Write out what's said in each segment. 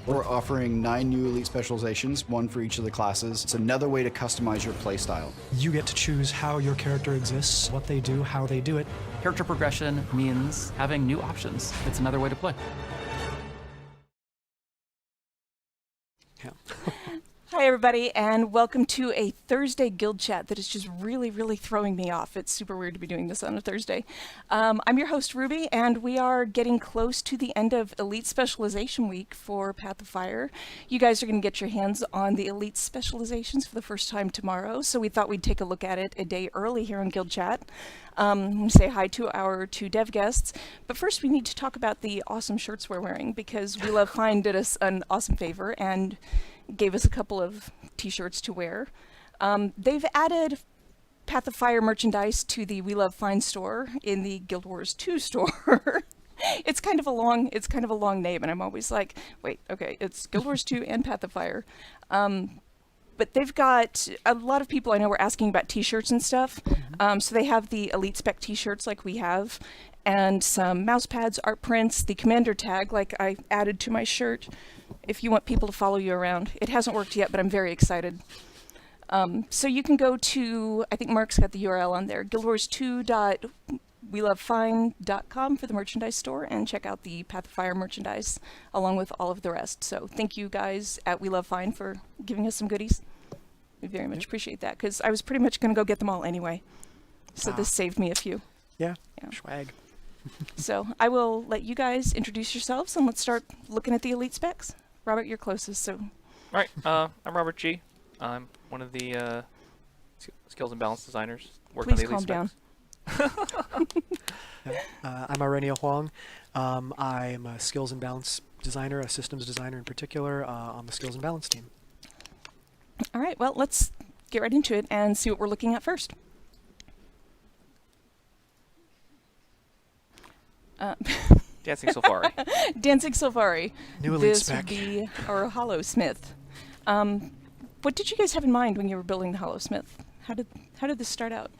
We're offering 9 new Elite Specializations, 1 for each of the classes. It's another way to customize your playstyle. You get to choose how your character exists, what they do, how they do it. Character progression means having new options. It's another way to play. Yeah. Hi everybody, and welcome to a Thursday guild chat that is just really throwing me off. It's super weird to be doing this on a Thursday. I'm your host Ruby, and we are getting close to the end of Elite Specialization Week for Path of Fire. You guys are going to get your hands on the Elite Specializations for the first time tomorrow, so we thought we'd take a look at it a day early here on Guild Chat. Say hi to our 2 dev guests, but first we need to talk about the awesome shirts we're wearing, because We Love Fine did us an awesome favor and gave us a couple of t-shirts to wear. They've added Path of Fire merchandise to the We Love Fine store in the Guild Wars 2 store. It's kind of a long name, and I'm always like, wait, okay, it's Guild Wars 2 and Path of Fire. But they've got a lot of people I know were asking about t-shirts and stuff. So they have the Elite Spec t-shirts like we have, and some mouse pads, art prints, the commander tag like I added to my shirt if you want people to follow you around. It hasn't worked yet, but I'm very excited. So you can go to, I think Mark's got the URL on there, guildwars2.welovefine.com for the merchandise store, and check out the Path of Fire merchandise along with all of the rest. So thank you guys at We Love Fine for giving us some goodies. We very much appreciate that, because I was pretty much going to go get them all anyway. So this saved me a few. Yeah. Swag. So I will let you guys introduce yourselves, and let's start looking at the Elite specs. Robert, you're closest, so. All right, I'm Robert G. I'm one of the skills and balance designers. Please calm down. I'm Irenio Huang. I'm a skills and balance designer, a systems designer in particular, on the skills and balance team. All right, well, let's get right into it and see what we're looking at first. Dancing Safari. Dancing Safari. New Elite this spec. Would be our Hollow-Smith. What did you guys have in mind when you were building the Hollow-Smith? How did this start out?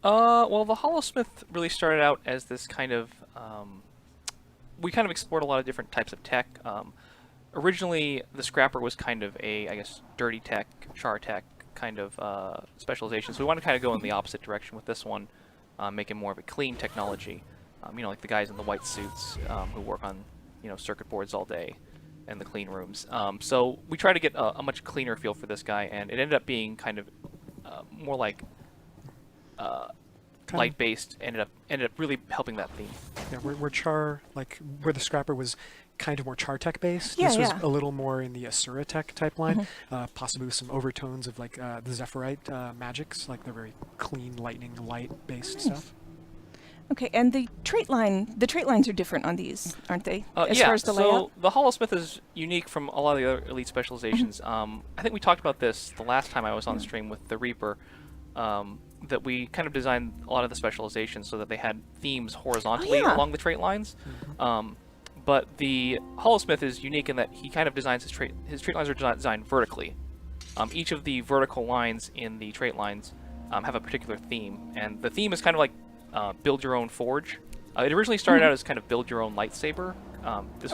Well, the Hollow-Smith really started out as this kind of... we kind of explored a lot of different types of tech. Originally, the Scrapper was kind of a, I guess, dirty tech, char tech kind of specialization. So we wanted to kind of go in the opposite direction with this one, make it more of a clean technology. You know, like the guys in the white suits who work on, you know, circuit boards all day and the clean rooms. So we tried to get a much cleaner feel for this guy, and it ended up being kind of more like light-based. Ended up really helping that theme. Yeah, we're char, like where the Scrapper was kind of more char tech based. Yeah, this was yeah. a little more in the Asura tech type line, possibly with some overtones of like the Zephyrite magics, like the very clean lightning light based stuff. Okay, and the trait lines are different on these, aren't they? As yeah, far as the so layout? the Hollow-Smith is unique from a lot of the other Elite Specializations. I think we talked about this the last time I was on stream with the Reaper, that we kind of designed a lot of the specializations so that they had themes horizontally along the trait lines. But the Hollow-Smith is unique in that he kind of designs his trait lines are designed vertically. Each of the vertical lines in the trait lines have a particular theme, and the theme is kind of like build your own forge. It originally started out as kind of build your own lightsaber. This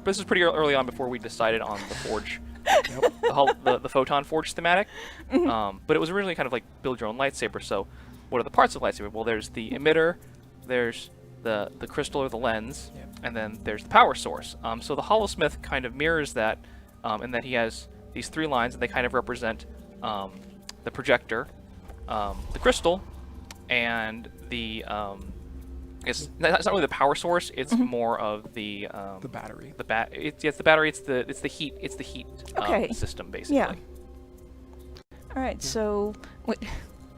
was pretty early on before we decided on the forge, the photon forge thematic. But it was originally kind of like build your own lightsaber. So what are the parts of the lightsaber? Well, there's the emitter, there's the crystal or the lens, and then there's the power source. So the Hollow-Smith kind of mirrors that, in that he has these 3 lines, and they kind of represent the projector, the crystal, and the it's not really the power source. It's more of the battery. It's the battery. It's the heat. It's the heat system basically. Yeah. All right. So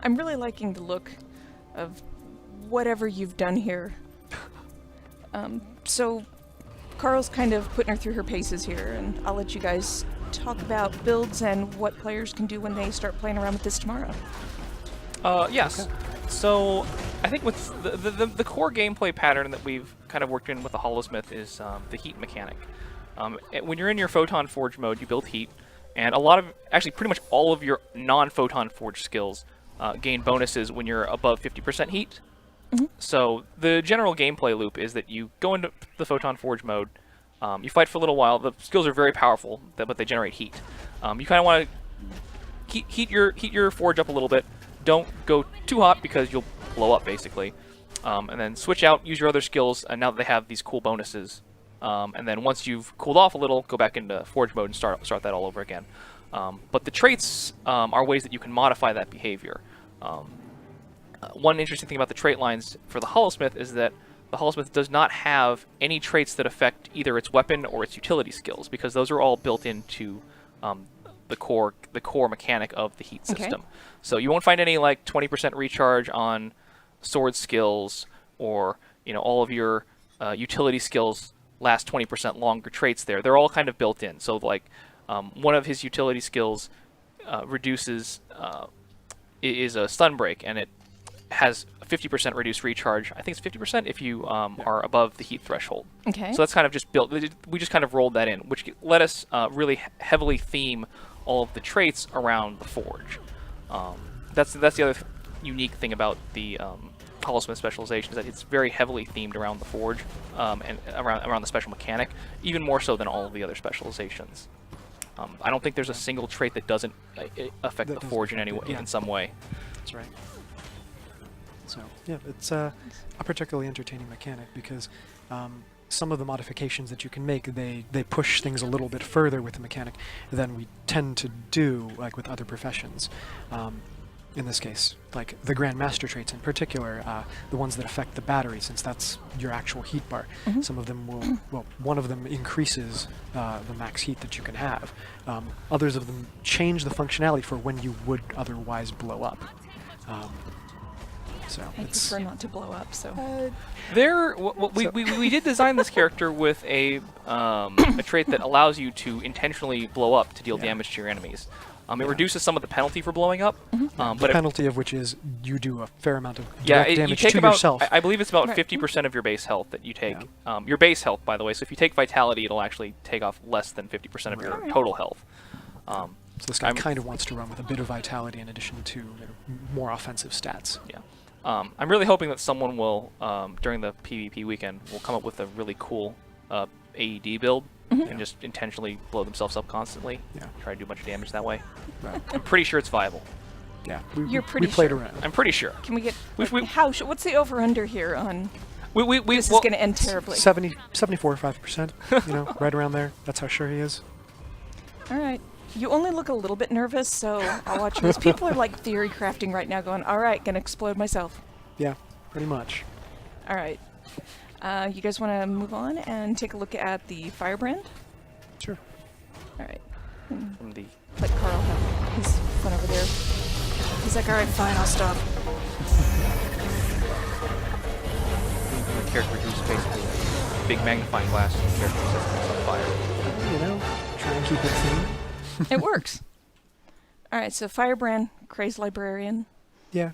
I'm really liking the look of whatever you've done here. So Carl's kind of putting her through her paces here, and I'll let you guys talk about builds and what players can do when they start playing around with this tomorrow. Yes. Okay. So I think with the core gameplay pattern that we've kind of worked in with the Hollow-Smith is the heat mechanic. When you're in your Photon Forge mode, you build heat, and actually pretty much all of your non-Photon Forge skills gain bonuses when you're above 50% heat. So the general gameplay loop is that you go into the Photon Forge mode, You fight for a little while. The skills are very powerful, but they generate heat. You kind of want to heat your forge up a little bit. Don't go too hot because you'll blow up basically. And then switch out, use your other skills, and now that they have these cool bonuses. And then once you've cooled off a little, go back into forge mode and start that all over again. But the traits are ways that you can modify that behavior. One interesting thing about the trait lines for the Holosmith is that the Holosmith does not have any traits that affect either its weapon or its utility skills, because those are all built into the core mechanic of the heat system. So you won't find any like 20% recharge on sword skills, or all of your utility skills last 20% longer traits there. They're all kind of built in. So like one of his utility skills is a stun break, and it has a 50% reduced recharge. I think it's 50% if you are above the heat threshold. Okay. So that's kind of just built. We just kind of rolled that in, which let us really heavily theme all of the traits around the forge. That's the other unique thing about the Holosmith specialization, is that it's very heavily themed around the forge and around the special mechanic, even more so than all of the other specializations. I don't think there's a single trait that doesn't affect the forge in any way, in some way. That's right. So yeah, it's a particularly entertaining mechanic because some of the modifications that you can make, they push things a little bit further with the mechanic than we tend to do, like with other professions. In this case, like the Grand Master traits in particular, the ones that affect the battery, since that's your actual heat bar. Some of them will, well, one of them increases the max heat that you can have. Others of them change the functionality for when you would otherwise blow up. So I it's prefer not to blow up, so. We did design this character with a trait that allows you to intentionally blow up to deal damage to your enemies. It reduces some of the penalty for blowing up, the but penalty of which is you do a fair amount of you damage take to about, yourself. I believe it's about Right. 50% of your base health that you take. Your base health, by the way. So if you take Vitality, it'll actually take off less than 50% of your total health. So this guy kind of wants to run with a bit of vitality in addition to more offensive stats. Yeah. I'm really hoping that someone will, during the PvP weekend, will come up with a really cool AED build and just intentionally blow themselves up constantly. Yeah. Try to do a bunch of damage that way. Right. I'm pretty sure it's viable. Yeah. You're pretty we played sure. around. I'm pretty sure. Can we get, we- what's the over-under here on, We this is well, going to end terribly. 74 or 5%, right around there. That's how sure he is. All right. You only look a little bit nervous, so I'll watch this. People are like theory crafting right now going, all right, gonna explode myself. Yeah, pretty much. All right. You guys want to move on and take a look at the firebrand? Sure. All right. from the Let Carl have his fun over there. He's like, all right, fine, I'll stop. character who's basically a big magnifying glass and the character sets on fire. Try and keep it clean. It works. All right, so firebrand, crazed librarian, Yeah.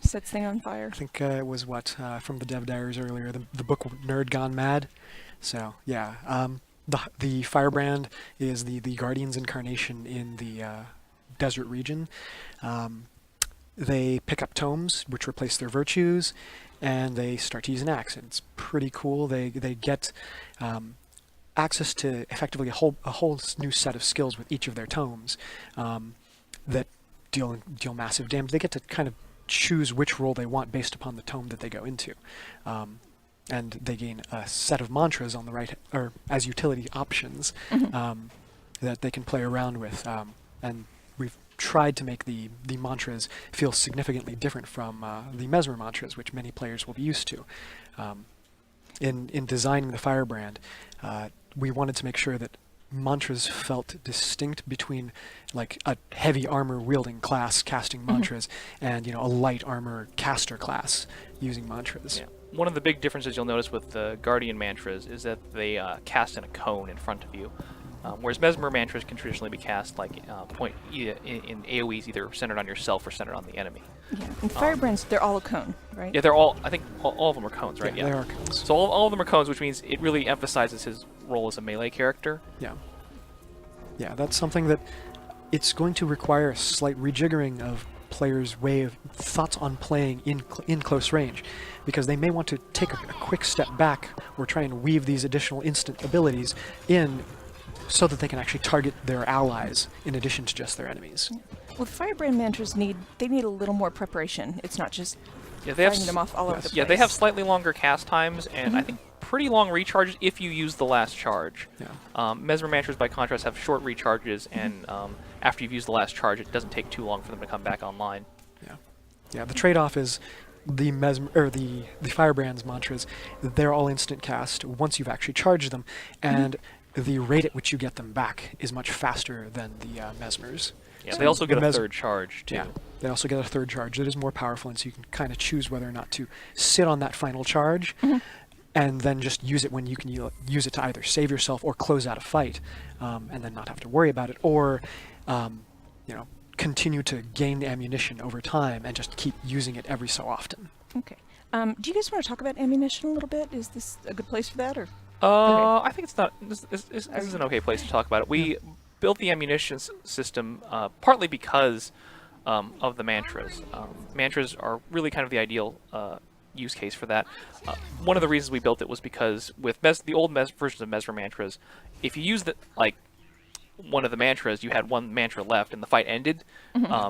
sets thing on fire. I think it was from the dev diaries earlier, the book Nerd Gone Mad. So yeah, the firebrand is the guardian's incarnation in the desert region. They pick up tomes which replace their virtues, and they start to use an axe. And it's pretty cool. They get access to effectively a whole new set of skills with each of their tomes that deal massive damage. They get to kind of choose which role they want based upon the tome that they go into. And they gain a set of mantras on the right, or as utility options, that they can play around with. And we've tried to make the mantras feel significantly different from the Mesmer mantras, which many players will be used to. In designing the firebrand, we wanted to make sure that mantras felt distinct between like a heavy armor wielding class casting mantras and a light armor caster class using mantras. Yeah. One of the big differences you'll notice with the Guardian mantras is that they cast in a cone in front of you, whereas Mesmer mantras can traditionally be cast like in AoEs either centered on yourself or centered on the enemy. Yeah, and firebrands, they're all a cone, right? Yeah, they're all. I think all of them are cones, right? Yeah, they are cones. So all of them are cones, which means it really emphasizes his role as a melee character. Yeah, that's something that it's going to require a slight rejiggering of players' thoughts on playing in close range, because they may want to take a quick step back or try and weave these additional instant abilities in so that they can actually target their allies in addition to just their enemies. Well, the Firebrand mantras need a little more preparation. It's not just Yeah, they have firing them off all over the place. Yeah, they have slightly longer cast times, and I think pretty long recharges if you use the last charge. Yeah. Mesmer mantras, by contrast, have short recharges, and after you've used the last charge, it doesn't take too long for them to come back online. Yeah, the trade-off is the Firebrand's mantras, they're all instant cast once you've actually charged them, and the rate at which you get them back is much faster than the Mesmers. Yeah, they also get the a third charge, too. Yeah, they also get a third charge that is more powerful, and so you can kind of choose whether or not to sit on that final charge and then just use it when you can use it to either save yourself or close out a fight, and then not have to worry about it, or continue to gain ammunition over time and just keep using it every so often. Okay. Do you guys want to talk about ammunition a little bit? Is this a good place for that, or? I think it's not. This is an okay place to talk about it. We built the ammunition system partly because of the mantras. Mantras are really kind of the ideal use case for that. One of the reasons we built it was because with the old versions of Mesmer mantras, if you used one of the mantras, you had one mantra left and the fight ended,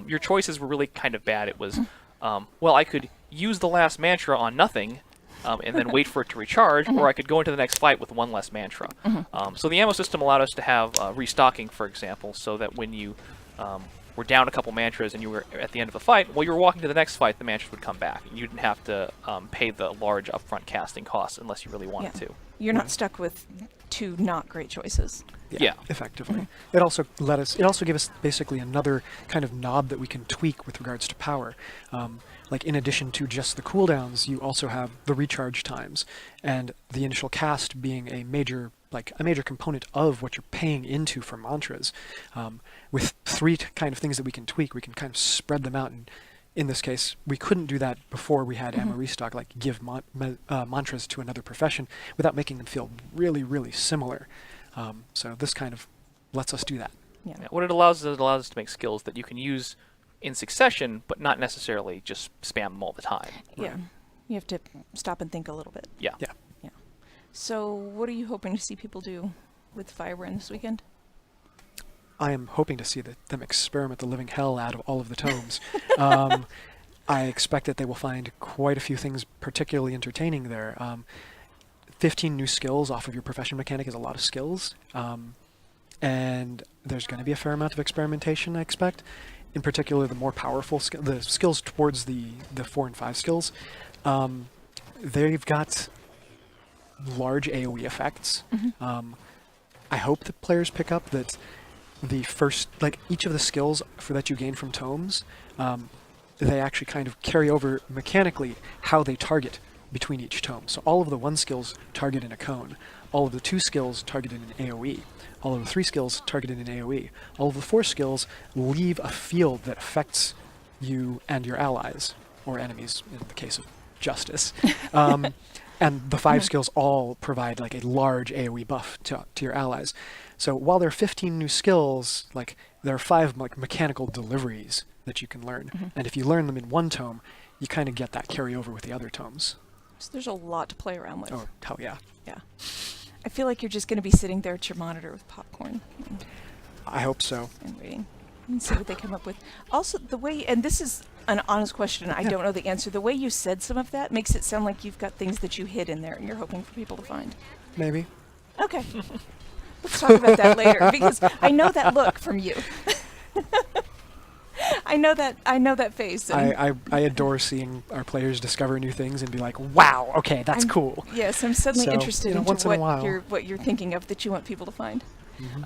your choices were really kind of bad. It was, well, I could use the last mantra on nothing and then wait for it to recharge, or I could go into the next fight with one less mantra. So the ammo system allowed us to have restocking, for example, so that when you were down a couple mantras and you were at the end of a fight, while you were walking to the next fight, the mantras would come back. You didn't have to pay the large upfront casting costs unless you really wanted to. You're not stuck with two not great choices. Yeah. Effectively. It also gave us basically another kind of knob that we can tweak with regards to power. Like in addition to just the cooldowns, you also have the recharge times, and the initial cast being a major component of what you're paying into for mantras. With three kind of things that we can tweak, we can kind of spread them out. And in this case, we couldn't do that before we had ammo restock, like give mantras to another profession without making them feel really, really similar. So this kind of lets us do that. Yeah. What it allows us to make skills that you can use in succession, but not necessarily just spam them all the time. Yeah. You have to stop and think a little bit. Yeah. Yeah. So what are you hoping to see people do with Firebrand this weekend? I am hoping to see them experiment the living hell out of all of the tomes. I expect that they will find quite a few things particularly entertaining there. 15 new skills off of your profession mechanic is a lot of skills. And there's going to be a fair amount of experimentation, I expect. In particular, the more powerful the skills towards the 4 and 5 skills. They've got large AoE effects. I hope that players pick up that the first, each of the skills that you gain from tomes, they actually kind of carry over mechanically how they target between each tome. So all of the 1 skills target in a cone, all of the 2 skills target in an AoE, all of the 3 skills target in an AoE, all of the 4 skills leave a field that affects you and your allies, or enemies in the case of Justice. And the 5 skills all provide a large AoE buff to your allies. So while there are 15 new skills, there are 5 mechanical deliveries that you can learn. And if you learn them in 1 tome, you kind of get that carryover with the other tomes. So there's a lot to play around with. Oh, hell yeah. Yeah. I feel like you're just going to be sitting there at your monitor with popcorn. I hope so. And waiting. And see what they come up with. Also, the way, and this is an honest question, I don't know the answer. The way you said some of that makes it sound like you've got things that you hid in there and you're hoping for people to find. Maybe. Okay. Let's talk about that later, because I know that look from you. I know that face. I adore seeing our players discover new things and be like, wow, okay, that's cool. Yes, I'm suddenly interested in once in a while. what you're thinking of that you want people to find.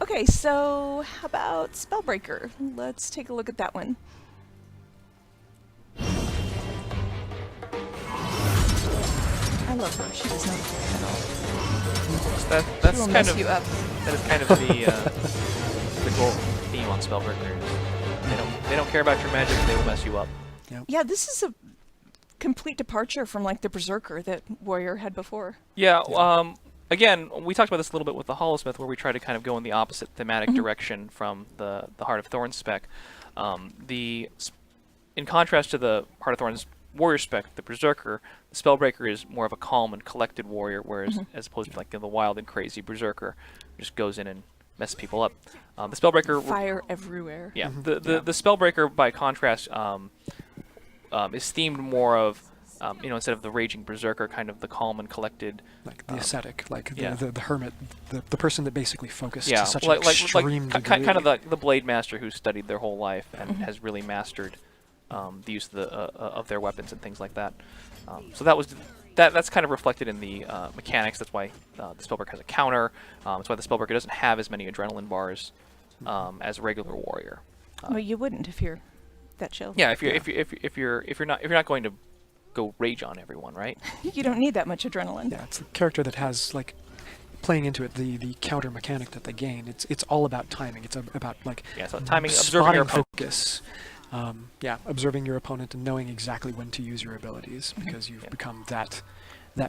Okay, so how about Spellbreaker? Let's take a look at that one. I love her. She does not care at all. That's She will kind mess of you up. that is kind of the goal theme on Spellbreaker. They don't care about your magic. They will mess you up. Yeah, this is a complete departure from the Berserker that Warrior had before. Yeah. Again, we talked about this a little bit with the Holosmith, where we try to kind of go in the opposite thematic direction from the Heart of Thorn spec. The in contrast to the Heart of Thorn's warrior spec, the Berserker, the Spellbreaker is more of a calm and collected warrior, whereas as opposed to like the wild and crazy Berserker, who just goes in and messes people up. The Spellbreaker Fire everywhere. yeah, the Spellbreaker by contrast is themed more of instead of the raging Berserker, kind of the calm and collected, Like the ascetic, like yeah. the hermit, the person that basically focused yeah, to such an extreme degree. kind of the Blade Master who studied their whole life and has really mastered the use of their weapons and things like that. So that's kind of reflected in the mechanics. That's why the Spellbreaker has a counter. That's why the Spellbreaker doesn't have as many adrenaline bars as a regular warrior. Well, you wouldn't if you're that chill. Yeah, if you're not going to go rage on everyone, right? You don't need that much adrenaline. Yeah, it's a character that has like playing into it the counter mechanic that they gain. It's all about timing. It's about like Yeah, so timing, observing your spotting opponent. focus. Observing your opponent and knowing exactly when to use your abilities because you've become that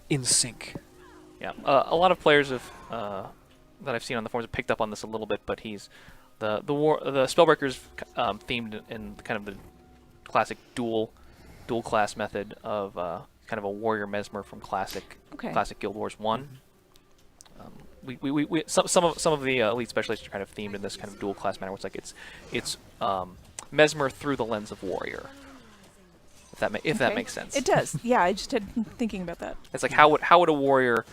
in sync. Yeah, a lot of players have that I've seen on the forums have picked up on this a little bit, but he's the Spellbreaker's themed in kind of the classic dual class method of kind of a warrior mesmer from classic Guild Wars 1. Some of the elite specialists are kind of themed in this kind of dual class manner, where it's like it's mesmer through the lens of warrior. If that makes sense. It does. Yeah, I just had thinking about that. It's like how would a warrior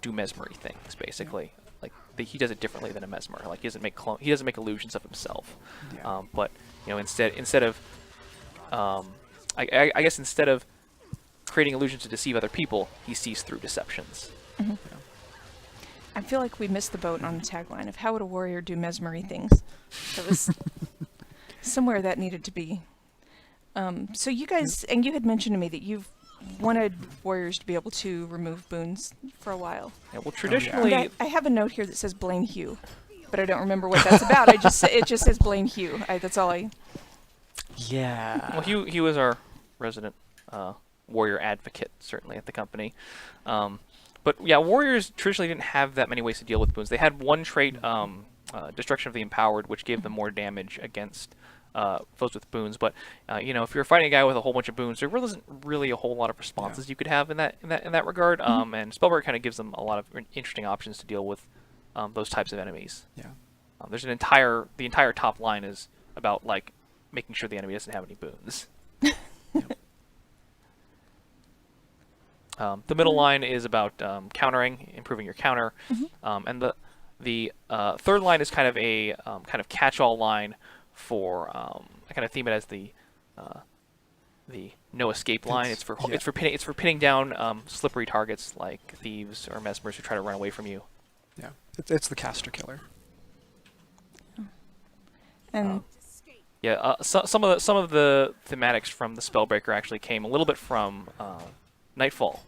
do mesmery things basically? Like he does it differently than a mesmer. Like he doesn't make illusions of himself. Yeah. But instead of I guess instead of creating illusions to deceive other people, he sees through deceptions. I feel like we missed the boat on the tagline of how would a warrior do mesmery things. That was somewhere that needed to be. So you guys, and you had mentioned to me that you've wanted warriors to be able to remove boons for a while. Yeah, well, traditionally, And I have a note here that says blame Hugh, but I don't remember what that's about. It just says blame Hugh. That's all I. Yeah. well, he was our resident warrior advocate, certainly at the company. But yeah, warriors traditionally didn't have that many ways to deal with boons. They had one trait, Destruction of the Empowered, which gave them more damage against foes with boons. But if you're fighting a guy with a whole bunch of boons, there wasn't really a whole lot of responses you could have in that regard. And Spellbreaker kind of gives them a lot of interesting options to deal with those types of enemies. Yeah. There's the entire top line is about like making sure the enemy doesn't have any boons. The middle line is about countering, improving your counter, and the third line is kind of a kind of catch-all line for I kind of theme it as the no escape line. It's for pinning down slippery targets like thieves or mesmers who try to run away from you. Yeah. It's the caster killer. And Some of the thematics from the Spellbreaker actually came a little bit from Nightfall.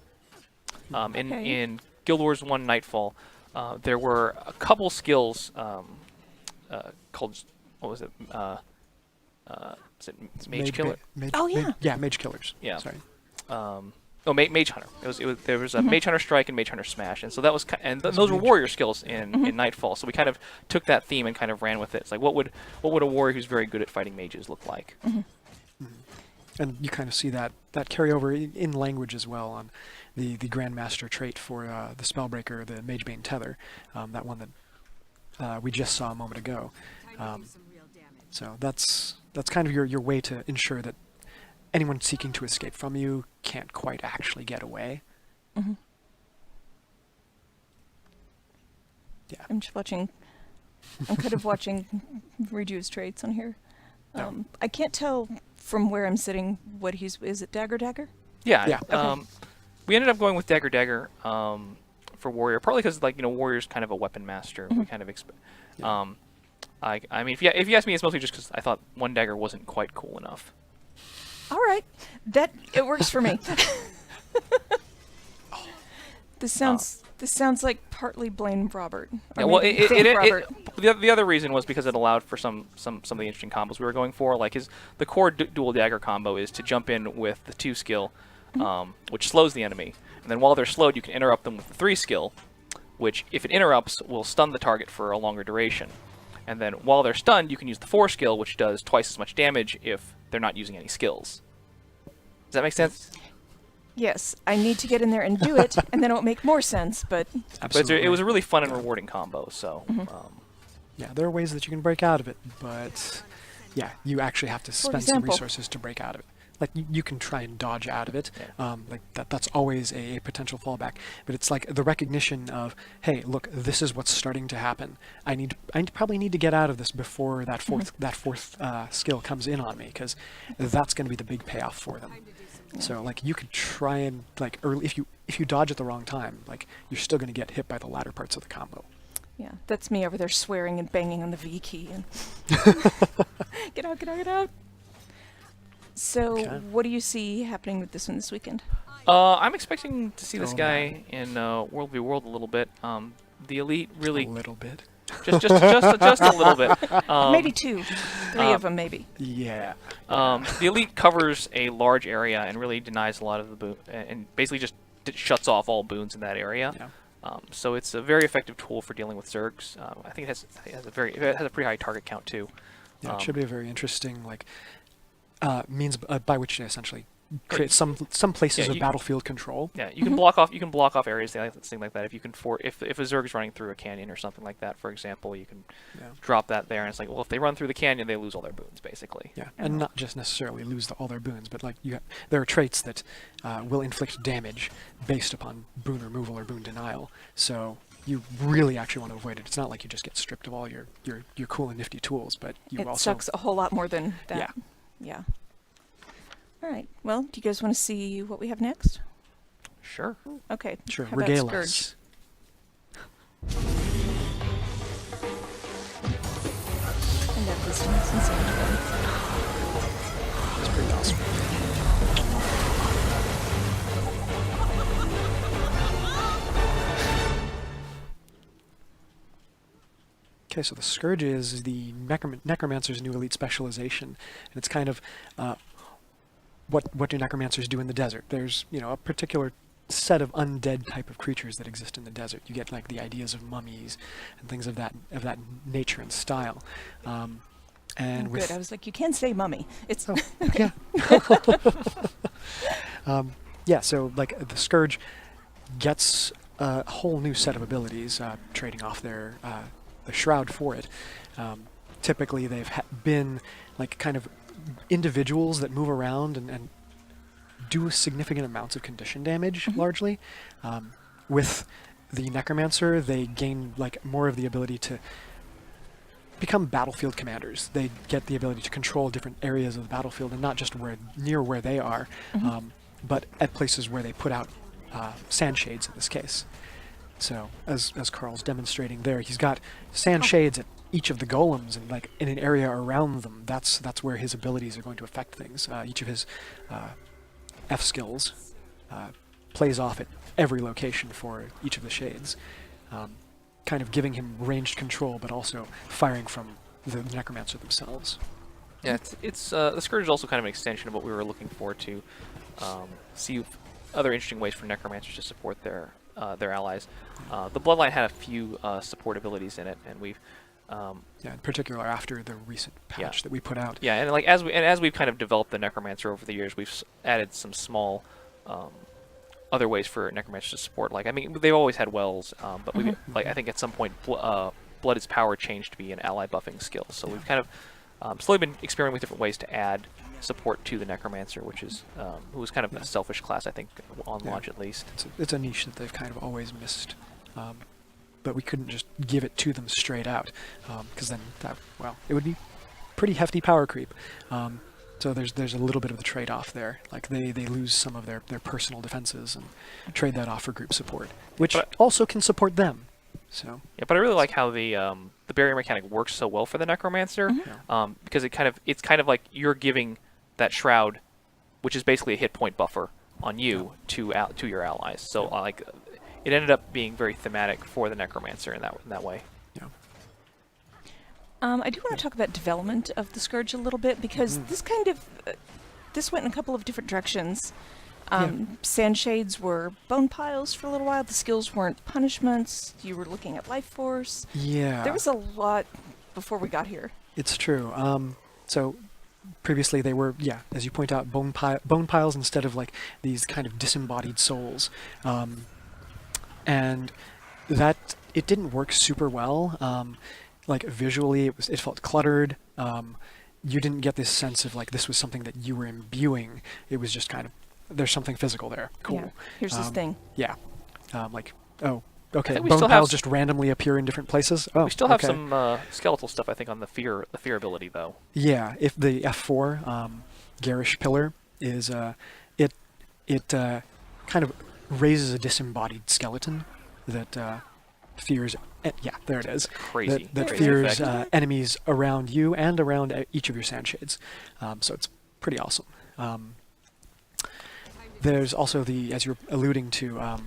In Guild Wars 1 Nightfall, there were a couple skills called, what was it? Is it Mage Killer? Mage Killers. Yeah. Sorry. Mage Hunter. There was a Mage Hunter Strike and Mage Hunter Smash, and so that was those were warrior skills in Nightfall. So we kind of took that theme and kind of ran with it. It's like what would a warrior who's very good at fighting mages look like? And you kind of see that carry over in language as well on the Grandmaster trait for the Spellbreaker, the Magebane Tether, that one that we just saw a moment ago. So that's kind of your way to ensure that anyone seeking to escape from you can't quite actually get away. Mm-hmm. Yeah. I'm just watching. I'm kind of watching Reju's traits on here. I can't tell from where I'm sitting what is it Dagger? Yeah. Okay. We ended up going with Dagger for warrior, partly because warrior's kind of a weapon master. We kind of I mean, if you ask me, it's mostly just because I thought one dagger wasn't quite cool enough. All right, it works for me. This sounds like partly blame Robert. Yeah, well, the other reason was because it allowed for some of the interesting combos we were going for. Like the core dual dagger combo is to jump in with the 2 skill, which slows the enemy, and then while they're slowed, you can interrupt them with the 3 skill, which if it interrupts will stun the target for a longer duration. And then while they're stunned, you can use the 4 skill, which does twice as much damage if they're not using any skills. Does that make sense? Yes, I need to get in there and do it, and then it won't make more sense, but But it was a really fun and rewarding combo. So Yeah, there are ways that you can break out of it, but yeah, you actually have to spend some example. resources to break out of it. Like you can try and dodge out of it, like that's always a potential fallback. But it's like the recognition of, hey, look, this is what's starting to happen. I probably need to get out of this before that fourth skill comes in on me, because that's going to be the big payoff for them. So like you could try and like early, if you dodge at the wrong time, like you're still going to get hit by the latter parts of the combo. yeah, that's me over there swearing and banging on the V key and get out, get out, get out. So, Okay. what do you see happening with this one this weekend? I'm expecting to see this Oh, guy in World v. World a little bit. The elite really A little bit. just a little bit. Maybe 2, 3 of them, maybe. Yeah. The elite covers a large area and really denies a lot of the boon, and basically just shuts off all boons in that area. Yeah. So it's a very effective tool for dealing with Zergs. I think it has a pretty high target count too. Yeah, it should be a very interesting means by which to essentially create some places of battlefield control. Yeah, you can block off areas, things like that. If you can if a Zerg is running through a canyon or something like that, for example, you can drop that there, and it's like, well, if they run through the canyon, they lose all their boons, basically. Yeah, and not just necessarily lose all their boons, but like there are traits that will inflict damage based upon boon removal or boon denial. So you really actually want to avoid it. It's not like you just get stripped of all your cool and nifty tools, but you It also sucks a whole lot more than that. Yeah. Yeah. All right. Well, do you guys want to see what we have next? Sure. Okay. sure How about regale Scourge? us. And that distance and sanity. It's pretty awesome. Okay, so the Scourge is the Necromancer's new elite specialization, and it's kind of what do Necromancers do in the desert? There's a particular set of undead type of creatures that exist in the desert. You get like the ideas of mummies and things of that nature and style. And Good. I was like, you can say mummy. It's yeah. Yeah, so like the Scourge gets a whole new set of abilities, trading off their the Shroud for it. Typically, they've been like kind of individuals that move around and do significant amounts of condition damage, largely. With the Necromancer, they gain like more of the ability to become battlefield commanders. They get the ability to control different areas of the battlefield, and not just near where they are, but at places where they put out sand shades in this case. So as Carl's demonstrating there, he's got sand shades at each of the golems, and like in an area around them. That's where his abilities are going to affect things. Each of his F skills plays off at every location for each of the shades, kind of giving him ranged control, but also firing from the Necromancer themselves. Yeah, it's the Scourge is also kind of an extension of what we were looking for to see other interesting ways for Necromancers to support their allies. The Bloodline had a few support abilities in it, and we've in particular after the recent patch that we put out. Yeah, and like as we've kind of developed the Necromancer over the years, we've added some small other ways for Necromancers to support. Like, I mean, they've always had wells, but we like I think at some point Blood is Power changed to be an ally buffing skill. So we've kind of slowly been experimenting with different ways to add support to the Necromancer, which is who was kind of a selfish class, I think, on launch at least. It's a niche that they've kind of always missed. But we couldn't just give it to them straight out, because then it would be pretty hefty power creep. So there's a little bit of the trade-off there. Like they lose some of their personal defenses and trade that off for group support, which also can support them. So yeah, but I really like how the barrier mechanic works so well for the Necromancer, because it's kind of like you're giving that shroud, which is basically a hit point buffer on you to your allies. So like it ended up being very thematic for the Necromancer in that way. Yeah. I do want to talk about development of the Scourge a little bit, because this kind of this went in a couple of different directions. Sand shades were bone piles for a little while. The skills weren't punishments. You were looking at life force. Yeah. There was a lot before we got here. It's true. So previously they were, yeah, as you point out, bone piles instead of like these kind of disembodied souls. And that, it didn't work super well. Like visually, it felt cluttered. You didn't get this sense of like this was something that you were imbuing. It was just kind of, there's something physical there. Cool. Yeah. Here's this thing. Yeah. Like, oh, okay. think we Bone still piles have just randomly appear in different places. Oh, We still have okay. some skeletal stuff, I think, on the fear ability though. Yeah, if the F4 garish pillar is it kind of raises a disembodied skeleton that fears. Yeah, there it is. Crazy. That Crazy fears effect. enemies around you and around each of your sandshades. So it's pretty awesome. There's also the, as you're alluding to,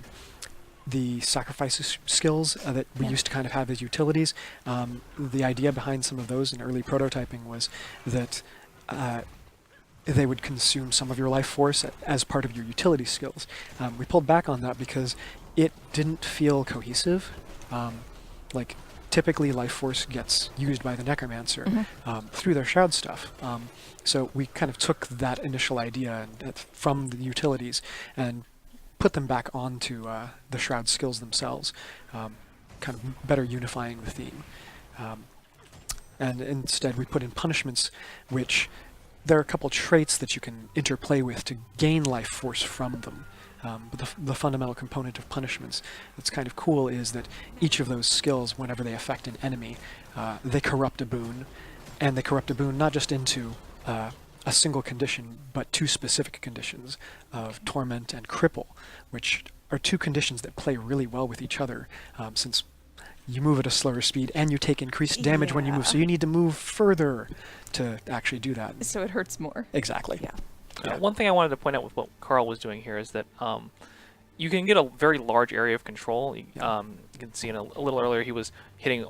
the sacrifice skills that we used to kind of have as utilities. The idea behind some of those in early prototyping was that they would consume some of your life force as part of your utility skills. We pulled back on that because it didn't feel cohesive. Like typically life force gets used by the necromancer through their shroud stuff. So we kind of took that initial idea from the utilities and put them back onto the shroud skills themselves, kind of better unifying the theme. And instead we put in punishments, which there are a couple traits that you can interplay with to gain life force from them. But the fundamental component of punishments that's kind of cool is that each of those skills, whenever they affect an enemy, they corrupt a boon, and they corrupt a boon not just into a single condition, but two specific conditions of torment and cripple, which are two conditions that play really well with each other, since you move at a slower speed and you take increased damage when you move, so you need to move further to actually do that. So it hurts more. Exactly. Yeah. Yeah. One thing I wanted to point out with what Carl was doing here is that you can get a very large area of control. You can see a little earlier he was hitting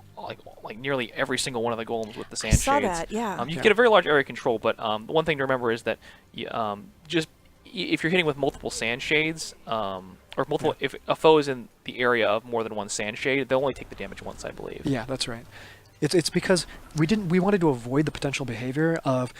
like nearly every single one of the golems with the sand shades. I saw that, yeah. You can get a very large area of control, but the one thing to remember is that if you're hitting with multiple sand shades, or multiple, if a foe is in the area of more than one sand shade, they'll only take the damage once, I believe. Yeah, that's right. It's because we wanted to avoid the potential behavior of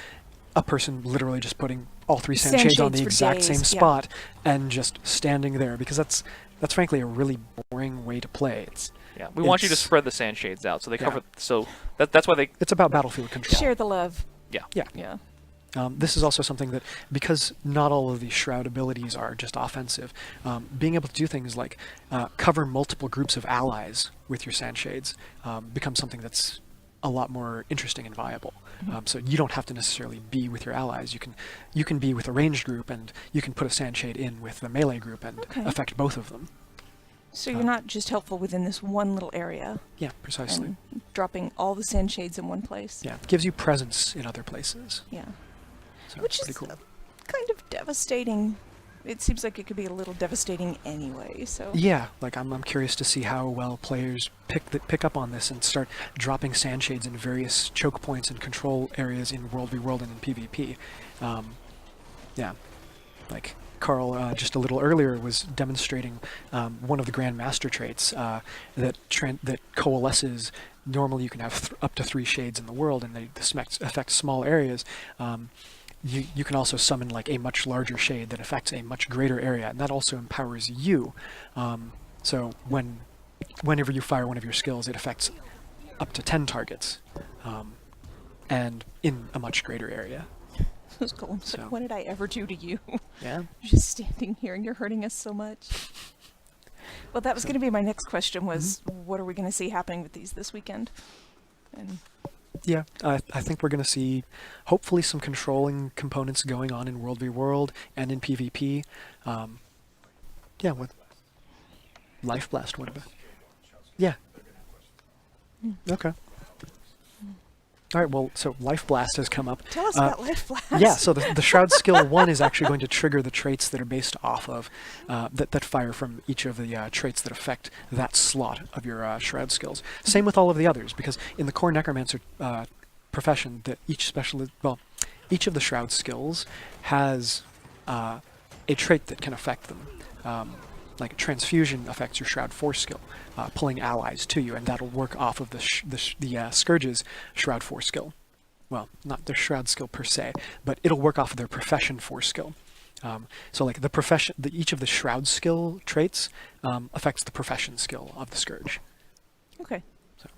a person literally just putting all three sand shades on the for exact days, same yeah. spot and just standing there, because that's frankly a really boring way to play. Yeah, we want you to spread the sand shades out so they cover. So that's why they. It's about battlefield control. Share the love. Yeah. Yeah. Yeah. This is also something that, because not all of these shroud abilities are just offensive, being able to do things like cover multiple groups of allies with your sand shades becomes something that's a lot more interesting and viable. So you don't have to necessarily be with your allies. You can be with a ranged group, and you can put a sand shade in with the melee group and affect both of them. So you're not just helpful within this one little area. Yeah, precisely. And dropping all the sand shades in one place. Yeah, it gives you presence in other places. Yeah. So Which it's is pretty cool. kind of devastating. It seems like it could be a little devastating anyway. So. Yeah, like I'm curious to see how well players pick up on this and start dropping sand shades in various choke points and control areas in World v World and in PvP. Yeah, like Carl just a little earlier was demonstrating one of the Grand Master traits that coalesces. Normally you can have up to 3 shades in the world, and they affect small areas. You can also summon like a much larger shade that affects a much greater area, and that also empowers you. So whenever you fire one of your skills, it affects up to 10 targets, and in a much greater area. Those golems, like, what did I ever do to you? Yeah. You're just standing here and you're hurting us so much. Well, that was going to be my next question, was what are we going to see happening with these this weekend? And Yeah, I think we're going to see hopefully some controlling components going on in World v World and in PvP. Yeah, with Life Blast, what about? Yeah. Okay. All right, well, so Life Blast has come up. tell us about Life Blast. Yeah, so the Shroud Skill 1 is actually going to trigger the traits that are based off of, that fire from each of the traits that affect that slot of your Shroud Skills. Same with all of the others, because in the core Necromancer profession, that each of the Shroud Skills has a trait that can affect them. Like Transfusion affects your Shroud Force skill, pulling allies to you, and that'll work off of the Scourge's Shroud Force skill. well, not their shroud skill per se, but it'll work off of their profession 4 skill. So like the profession, each of the shroud skill traits affects the profession skill of the Scourge. Okay. So.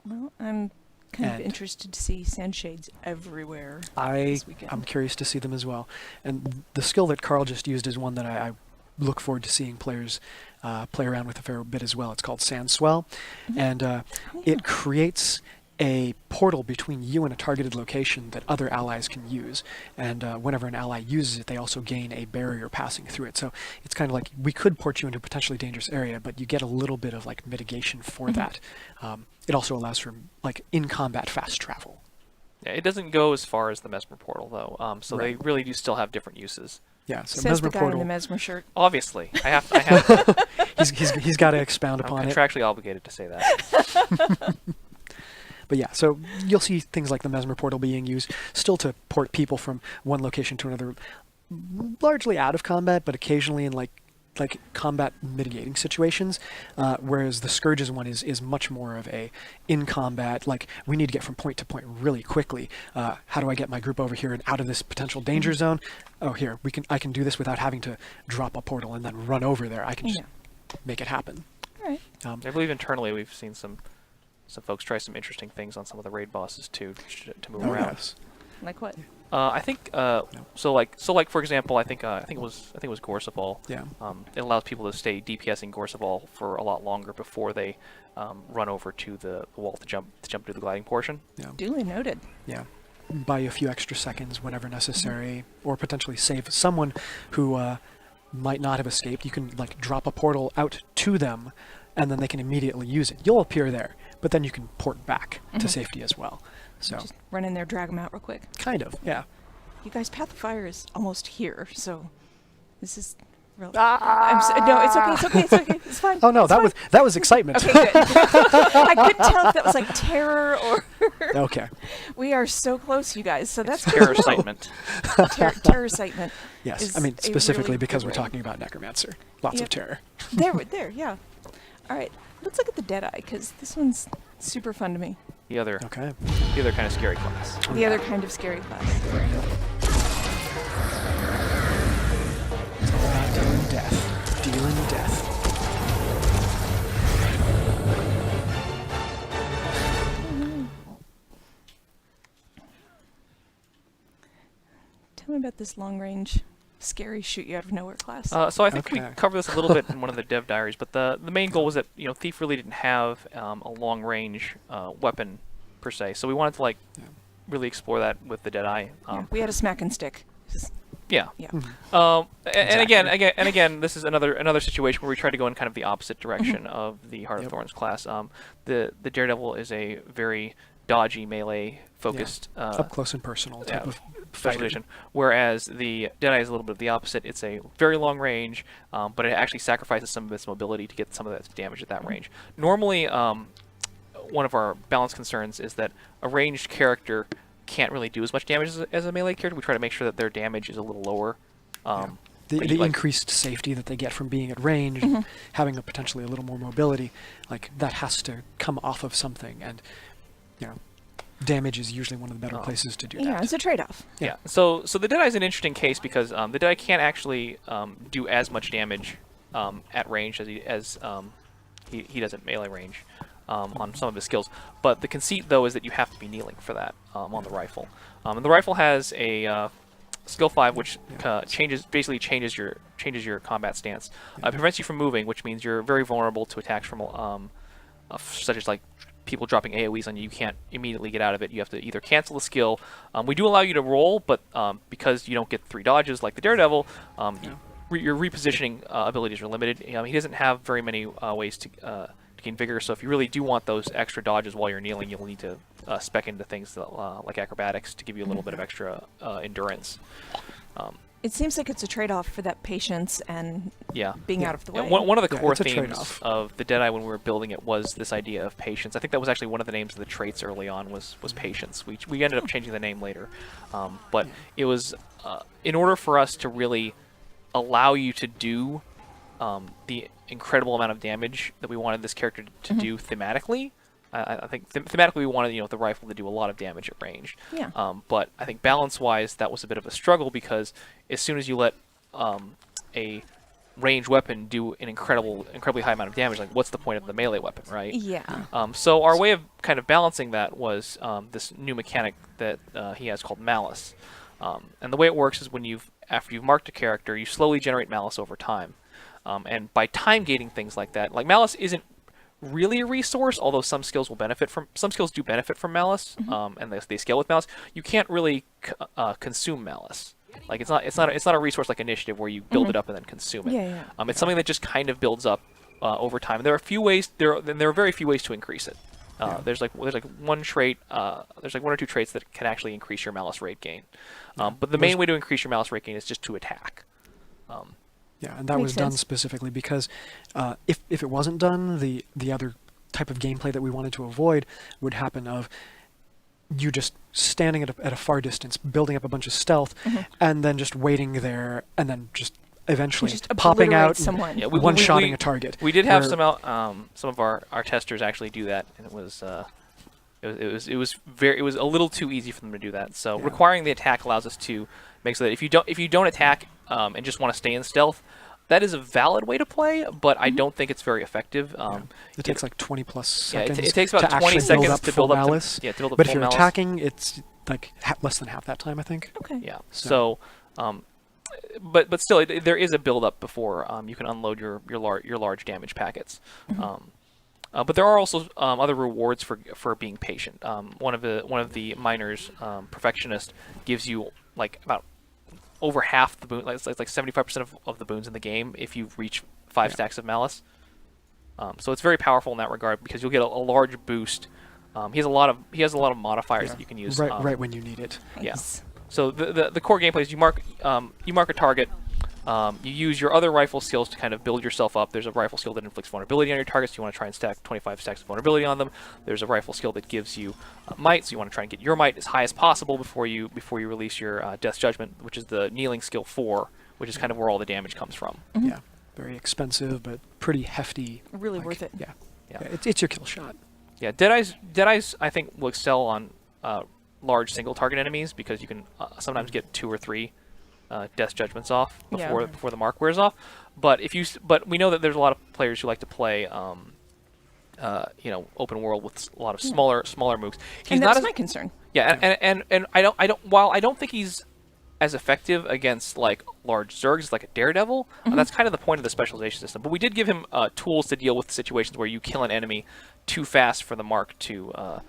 Well, I'm kind of And- interested to see sandshades everywhere I'm this weekend. curious to see them as well. And the skill that Carl just used is one that I look forward to seeing players play around with a fair bit as well. It's called Sand Swell, and it creates a portal between you and a targeted location that other allies can use. And whenever an ally uses it, they also gain a barrier passing through it. So it's kind of like we could port you into a potentially dangerous area, but you get a little bit of like mitigation for that. It also allows for like in-combat fast travel. Yeah, it doesn't go as far as the Mesmer portal though, so Right. they really do still have different uses. Yeah, so Says Mesmer the guy portal. in the Mesmer shirt. Obviously, I have to. he's got to expound I'm upon it. contractually obligated to say that. But yeah, so you'll see things like the Mesmer portal being used still to port people from one location to another, largely out of combat, but occasionally in like combat mitigating situations. Whereas the Scourge's one is much more of a in combat, like we need to get from point to point really quickly. How do I get my group over here and out of this potential danger zone? Oh, here I can do this without having to drop a portal and then run over there. I can just make it happen. All right. I believe internally we've seen some folks try some interesting things on some of the raid bosses too to move around. Yes. Like what? I think so. Like for example, I think it was Gorseval. Yeah. It allows people to stay DPSing Gorseval for a lot longer before they run over to the wall to jump to the gliding portion. Yeah. Duly noted. Yeah. Buy you a few extra seconds whenever necessary, or potentially save someone who might not have escaped. You can like drop a portal out to them, and then they can immediately use it. You'll appear there, but then you can port back to safety as well. So Just run in there, drag them out real quick. kind of, yeah. You guys, Path of Fire is almost here, so this is real. no, it's okay. It's fine. Oh no, It's that was excitement. fine. Okay, good. I couldn't tell if that was like terror or. Okay. We are so close, you guys. So that's Terror excitement. terror excitement. Yes, is I mean a specifically really because good we're way. talking about Necromancer. Lots Yep. of terror. There, yeah. All right, let's look at the Deadeye because this one's super fun to me. The other Okay. kind of scary class. The other kind of scary class. It's all about dealing death. Dealing death. Tell me about this long range, scary shoot you out of nowhere class. So I think we Okay. covered this a little bit in one of the dev diaries, but the main goal was that Thief really didn't have a long range weapon per se, so we wanted to like really explore that with the Deadeye. Yeah, we had a smack and stick. Just- Yeah. yeah. And again, this is another situation where we try to go in kind of the opposite direction of the Heart of Yep. Thorns class. The Daredevil is a very dodgy melee focused Up close and personal type of fighter. specialization, whereas the Deadeye is a little bit of the opposite. It's a very long range, but it actually sacrifices some of its mobility to get some of that damage at that range. Normally, one of our balance concerns is that a ranged character can't really do as much damage as a melee character. We try to make sure that their damage is a little lower. The but you, like- increased safety that they get from being at range, having potentially a little more mobility, like that has to come off of something, and damage is usually one of the better places to do Yeah, that. it's a trade-off. Yeah. So the Deadeye is an interesting case because the Deadeye can't actually do as much damage at range as he does at melee range on some of his skills. But the conceit though is that you have to be kneeling for that on the rifle. And the rifle has a skill 5, which basically changes your combat stance. It prevents you from moving, which means you're very vulnerable to attacks from such as like people dropping AoEs on you. You can't immediately get out of it. You have to either cancel the skill. We do allow you to roll, but because you don't get 3 dodges like the Daredevil, your repositioning abilities are limited. He doesn't have very many ways to gain vigor, so if you really do want those extra dodges while you're kneeling, you'll need to spec into things that, like acrobatics to give you a little bit of extra endurance. It seems like it's a trade-off for that patience and being out of the way. One of the core it's a themes trade-off. of the Deadeye when we were building it was this idea of patience. I think that was actually one of the names of the traits early on was patience. We ended up changing the name later, but it was in order for us to really allow you to do the incredible amount of damage that we wanted this character to do thematically. I think thematically we wanted the rifle to do a lot of damage at range. Yeah. But I think balance-wise that was a bit of a struggle because as soon as you let a ranged weapon do an incredibly high amount of damage, like what's the point of the melee weapon, right? Yeah. So our way of kind of balancing that was this new mechanic that he has called Malice. And the way it works is after you've marked a character, you slowly generate Malice over time. And by time gating things like that, like Malice isn't really a resource, although some skills do benefit from Malice, and they scale with Malice. You can't really consume Malice. Like it's not a resource like Initiative where you build it up and then consume it. Yeah. It's something that just kind of builds up over time. There are very few ways to increase it. There's one trait. There's like one or two traits that can actually increase your Malice rate gain. But the main way to increase your Malice rate gain is just to attack. Yeah, and that Makes was done sense. specifically because if it wasn't done, the other type of gameplay that we wanted to avoid would happen of you just standing at a far distance, building up a bunch of stealth, and then just waiting there, and then just eventually Just popping obliterate out someone. and Yeah, one-shotting a target. We did have where- some of our testers actually do that, and it was a little too easy for them to do that. So Yeah. requiring the attack allows us to make so that if you don't attack and just want to stay in stealth, that is a valid way to play, but I don't think it's very effective. It takes like 20 plus Yeah, seconds. it takes about to 20 actually seconds build up to full build up to- malice. yeah, to build up But if full you're malice. attacking, it's like less than half that time, I think. Okay. Yeah. So- But still, there is a build up before you can unload your large damage packets. But there are also other rewards for being patient. One of the miners, Perfectionist, gives you like about over half the boon, like 75% of the boons in the game if you reach 5 stacks of Malice. So it's very powerful in that regard because you'll get a large boost. He has a lot of modifiers that you can use. Right when you need it. Yeah. Nice. So the core gameplay is you mark a target. You use your other rifle skills to kind of build yourself up. There's a rifle skill that inflicts vulnerability on your targets. You want to try and stack 25 stacks of vulnerability on them. There's a rifle skill that gives you might, so you want to try and get your might as high as possible before you release your Death Judgment, which is the kneeling skill 4, which is kind of where all the damage comes from. Yeah, very expensive but pretty hefty. Really like, worth it. Yeah, Yeah. it's your kill shot. Yeah, Deadeye's I think will excel on large single target enemies because you can sometimes get 2 or 3 Death Judgments off before the mark wears off. But we know that there's a lot of players who like to play open world with a lot of smaller mooks. And that's my concern. Yeah, and I don't while I don't think he's as effective against like large Zergs like a Daredevil, that's kind of the point of the specialization system. But we did give him tools to deal with situations where you kill an enemy too fast for the mark to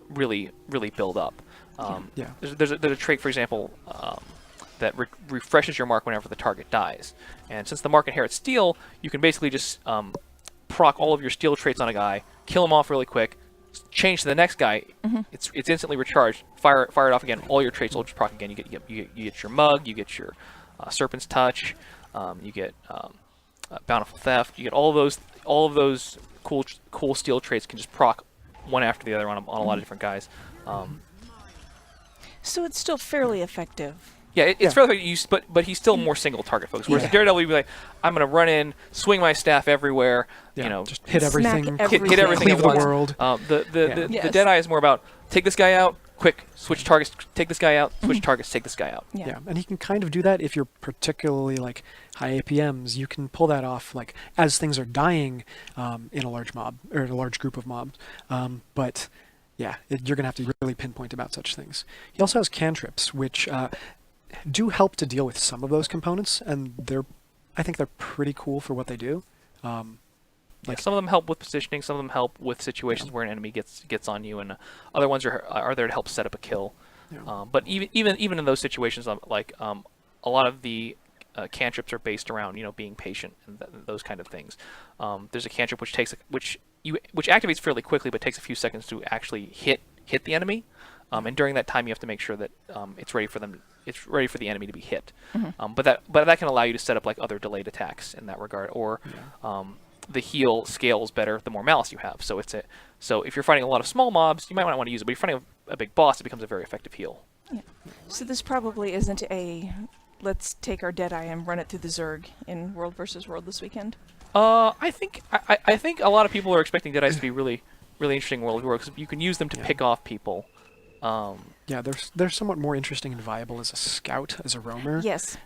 really build up. Yeah. There's a trait, for example, that refreshes your mark whenever the target dies. And since the mark inherits steel, you can basically just proc all of your steel traits on a guy, kill him off really quick, change to the next guy. It's instantly recharged. Fire it off again. All your traits will just proc again. You get your mug. You get your serpent's touch. You get bountiful theft. You get all of those cool steel traits can just proc one after the other on a lot of different guys. So it's still fairly effective. Yeah, it's fairly used, but he's still more single target focused. Whereas Daredevil, you'd be like, I'm gonna run in, swing my staff everywhere, just hit everything, hit everything leave at the once. world. The Deadeye is more about take this guy out, quick, switch targets, take this guy out, switch targets, take this guy out. Yeah, and he can kind of do that if you're particularly like high APMs. You can pull that off like as things are dying in a large mob or in a large group of mobs. But yeah, you're gonna have to really pinpoint about such things. He also has cantrips, which do help to deal with some of those components, and I think they're pretty cool for what they do. Like some of them help with positioning, some of them help with situations where an enemy gets on you, and other ones are there to help set up a kill. Yeah. But even in those situations, a lot of the cantrips are based around being patient and those kind of things. There's a cantrip which activates fairly quickly, but takes a few seconds to actually hit the enemy. And during that time, you have to make sure that it's ready for the enemy to be hit. But that can allow you to set up like other delayed attacks in that regard, or the heal scales better the more malice you have. So if you're fighting a lot of small mobs, you might not want to use it. But if you're fighting a big boss, it becomes a very effective heal. Yeah. So this probably isn't let's take our Deadeye and run it through the Zerg in World versus World this weekend. I think a lot of people are expecting Deadeyes to be really really interesting World War because you can use them to pick off people. Yeah, they're somewhat more interesting and viable as a scout, as a roamer. Yes.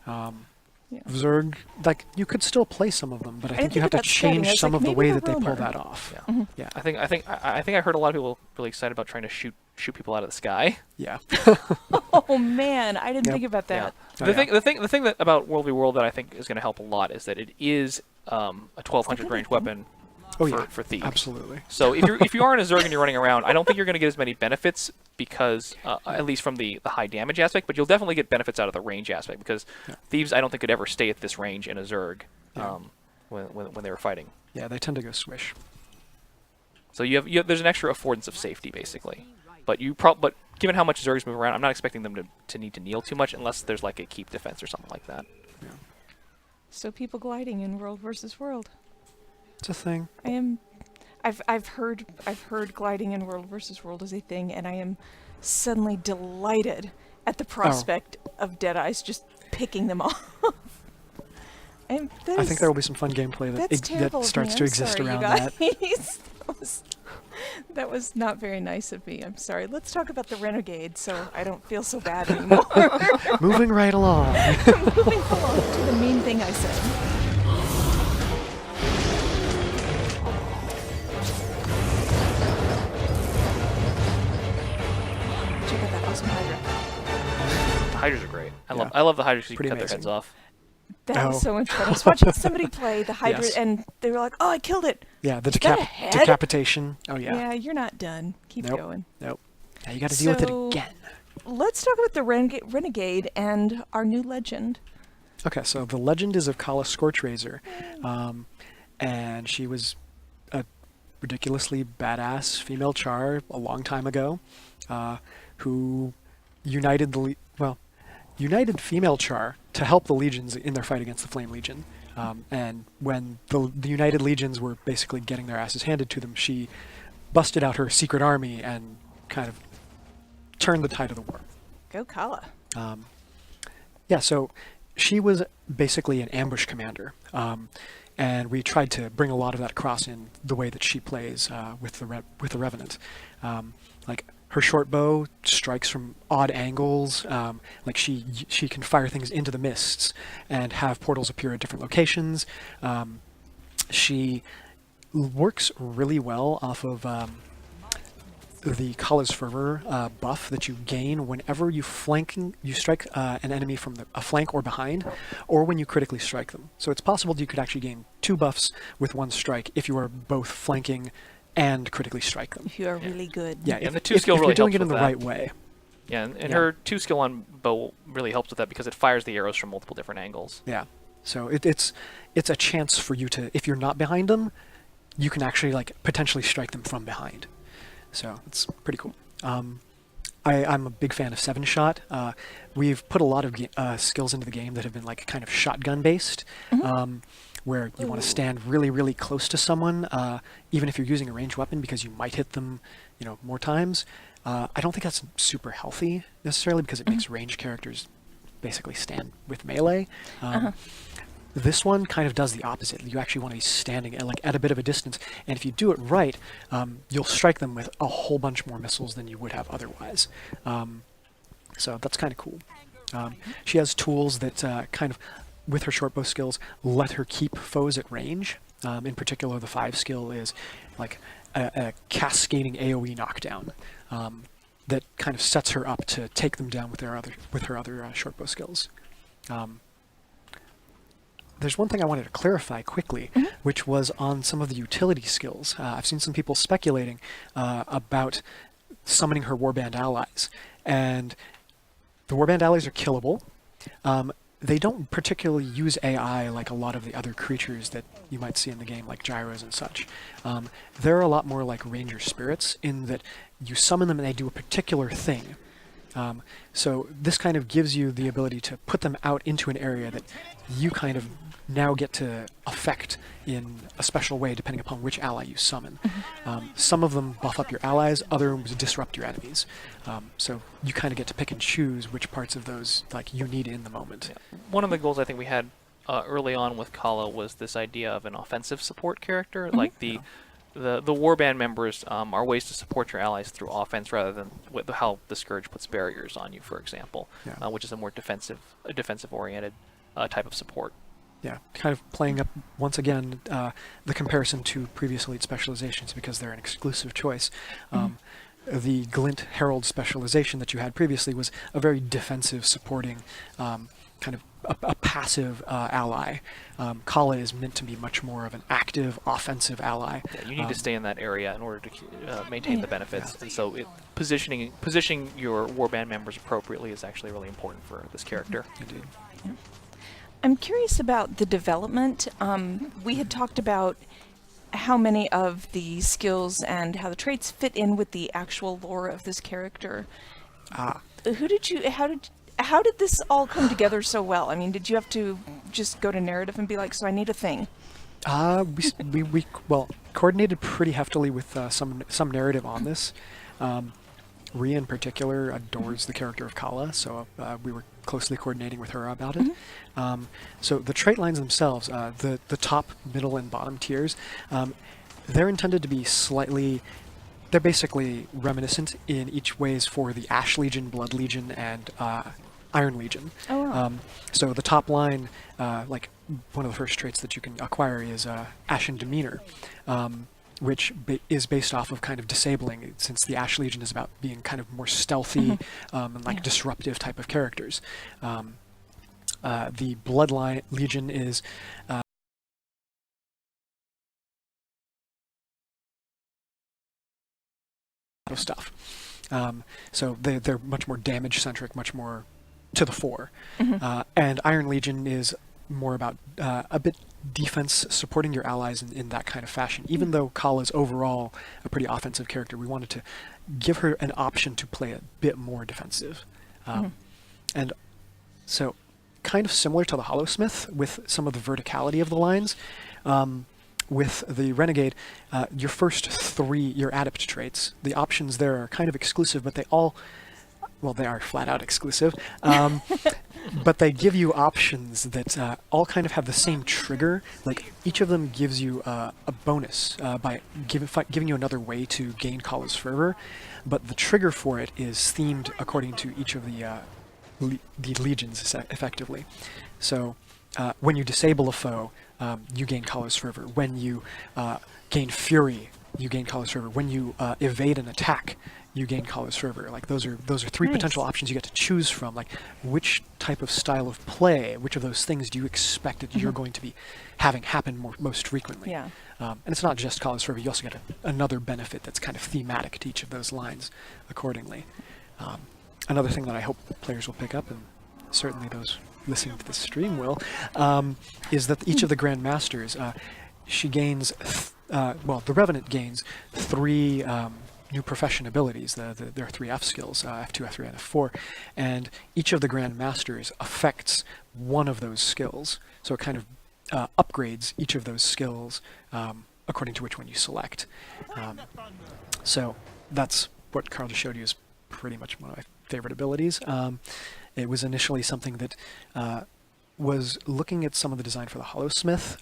Zerg, like you could still play some of them, but I think didn't you have think to about scouting. I change was some like, of the maybe way the that they pull roamer. that off. Yeah. Yeah. I think I heard a lot of people really excited about trying to shoot people out of the sky. Yeah. Oh man, I didn't Yep. think about that. Oh, The thing that about World v. World that I think is going to help a lot is that it is a 1200 range weapon Oh yeah. for Thief. Absolutely. So if you are in a Zerg and you're running around, I don't think you're going to get as many benefits because at least from the high damage aspect, but you'll definitely get benefits out of the range aspect because Thieves I don't think could ever stay at this range in a Zerg when they were fighting. Yeah, they tend to go swish. So you have there's an extra affordance of safety basically, but but given how much Zergs move around, I'm not expecting them to need to kneel too much unless there's like a keep defense or something like that. Yeah. So people gliding in World versus World. It's a thing. I've heard gliding in World versus World is a thing, and I am suddenly delighted at the prospect of Deadeyes just picking them off. And I think there will be some fun gameplay that starts to exist around that. That was not very nice of me. I'm sorry. Let's talk about the Renegade so I don't feel so bad anymore. Moving right along. Moving along to the mean thing I said. Check out that awesome Hydra. The Hydras are great. Yeah. I love the Hydras because you Pretty can cut amazing. their heads off. That Oh. was so much fun. I was watching somebody play the Hydra, Yes. and they were like, "Oh, I killed it." Yeah, the that a head? decapitation. Oh yeah. Yeah, you're not done. Keep Nope. going. Nope. Now you got to deal with it So- again. Let's talk about the Renegade and our new legend. Okay, so the legend is of Kala Scorchrazor, and she was a ridiculously badass female char a long time ago, who united united female char to help the legions in their fight against the Flame Legion. And when the United Legions were basically getting their asses handed to them, she busted out her secret army and kind of turned the tide of the war. Go Kala. Yeah, so she was basically an ambush commander, and we tried to bring a lot of that across in the way that she plays with the Revenant. Like her short bow strikes from odd angles. Like she can fire things into the mists and have portals appear at different locations. She works really well off of the Kala's Fervor buff that you gain whenever you strike an enemy from a flank or behind, or when you critically strike them. So it's possible that you could actually gain 2 buffs with 1 strike if you are both flanking and critically strike them. If you are really good. Yeah, And the if 2 skill if really you're doing helps it in the with right that. way. Yeah, and Yeah. her 2 skill on bow really helps with that because it fires the arrows from multiple different angles. Yeah. So it's a chance for you to, if you're not behind them, you can actually like potentially strike them from behind. So it's pretty cool. I'm a big fan of 7-shot. We've put a lot of skills into the game that have been like kind of shotgun based, where you want to stand really, really close to someone, even if you're using a ranged weapon, because you might hit them, more times. I don't think that's super healthy necessarily because it makes ranged characters basically stand with melee. This one kind of does the opposite. You actually want to be standing at a bit of a distance, and if you do it right, you'll strike them with a whole bunch more missiles than you would have otherwise. So that's kind of cool. She has tools that kind of, with her short bow skills, let her keep foes at range. In particular, the 5 skill is like a cascading AoE knockdown that kind of sets her up to take them down with her other short bow skills. There's one thing I wanted to clarify quickly, which was on some of the utility skills. I've seen some people speculating about summoning her warband allies, and the warband allies are killable. They don't particularly use AI like a lot of the other creatures that you might see in the game, like gyros and such. They're a lot more like ranger spirits in that you summon them and they do a particular thing. So this kind of gives you the ability to put them out into an area that you kind of now get to affect in a special way depending upon which ally you summon. Some of them buff up your allies, others disrupt your enemies. So you kind of get to pick and choose which parts of those you need in the moment. Yeah. One of the goals I think we had early on with Kala was this idea of an offensive support character, like the the warband members are ways to support your allies through offense rather than how the Scourge puts barriers on you, for example, Yeah. which is a more defensive oriented type of support. Yeah, kind of playing up once again the comparison to previous elite specializations because they're an exclusive choice. The Glint Herald specialization that you had previously was a very defensive, supporting, kind of a passive ally. Kala is meant to be much more of an active, offensive ally. Yeah, you need to stay in that area in order to maintain the benefits, and so positioning your warband members appropriately is actually really important for this character. Indeed. I'm curious about the development. We had talked about how many of the skills and how the traits fit in with the actual lore of this character. How did this all come together so well? I mean, did you have to just go to narrative and be like, so I need a thing? We coordinated pretty heftily with some narrative on this. Rhea in particular adores the character of Kala, so we were closely coordinating with her about it. So the trait lines themselves, the top, middle, and bottom tiers, they're intended to be they're basically reminiscent in each ways for the Ash Legion, Blood Legion, and Iron Legion. Oh, wow. So the top line, like one of the first traits that you can acquire is Ashen Demeanor, which is based off of kind of disabling, since the Ash Legion is about being kind of more stealthy and like disruptive type of characters. The Bloodline Legion is stuff. So they're much more damage centric, much more to the fore. And Iron Legion is more about a bit defense, supporting your allies in that kind of fashion. Even though Kala is overall a pretty offensive character, we wanted to give her an option to play a bit more defensive. And so kind of similar to the Hollowsmith with some of the verticality of the lines. With the Renegade, your first three, your adept traits, the options there are kind of exclusive, but they are flat out exclusive. But they give you options that all kind of have the same trigger. Like each of them gives you a bonus by giving you another way to gain Kala's Fervor, but the trigger for it is themed according to each of the legions, effectively. So when you disable a foe, you gain Kala's Fervor. When you gain Fury, you gain Kala's Fervor. When you evade an attack, you gain Kala's Fervor. Like those are three potential options you get to choose from. Like which type of style of play, which of those things do you expect that you're going to be having happen most frequently? Yeah. And it's not just Kala's Fervor. You also get another benefit that's kind of thematic to each of those lines, accordingly. Another thing that I hope players will pick up, and certainly those listening to this stream will, is that each of the Grand Masters, she gains, the Revenant gains 3 new profession abilities. There are 3 F skills, F2, F3, and F4, and each of the Grand Masters affects one of those skills. So it kind of upgrades each of those skills according to which one you select. So that's what Carl just showed you is pretty much one of my favorite abilities. It was initially something that was looking at some of the design for the Hollowsmith.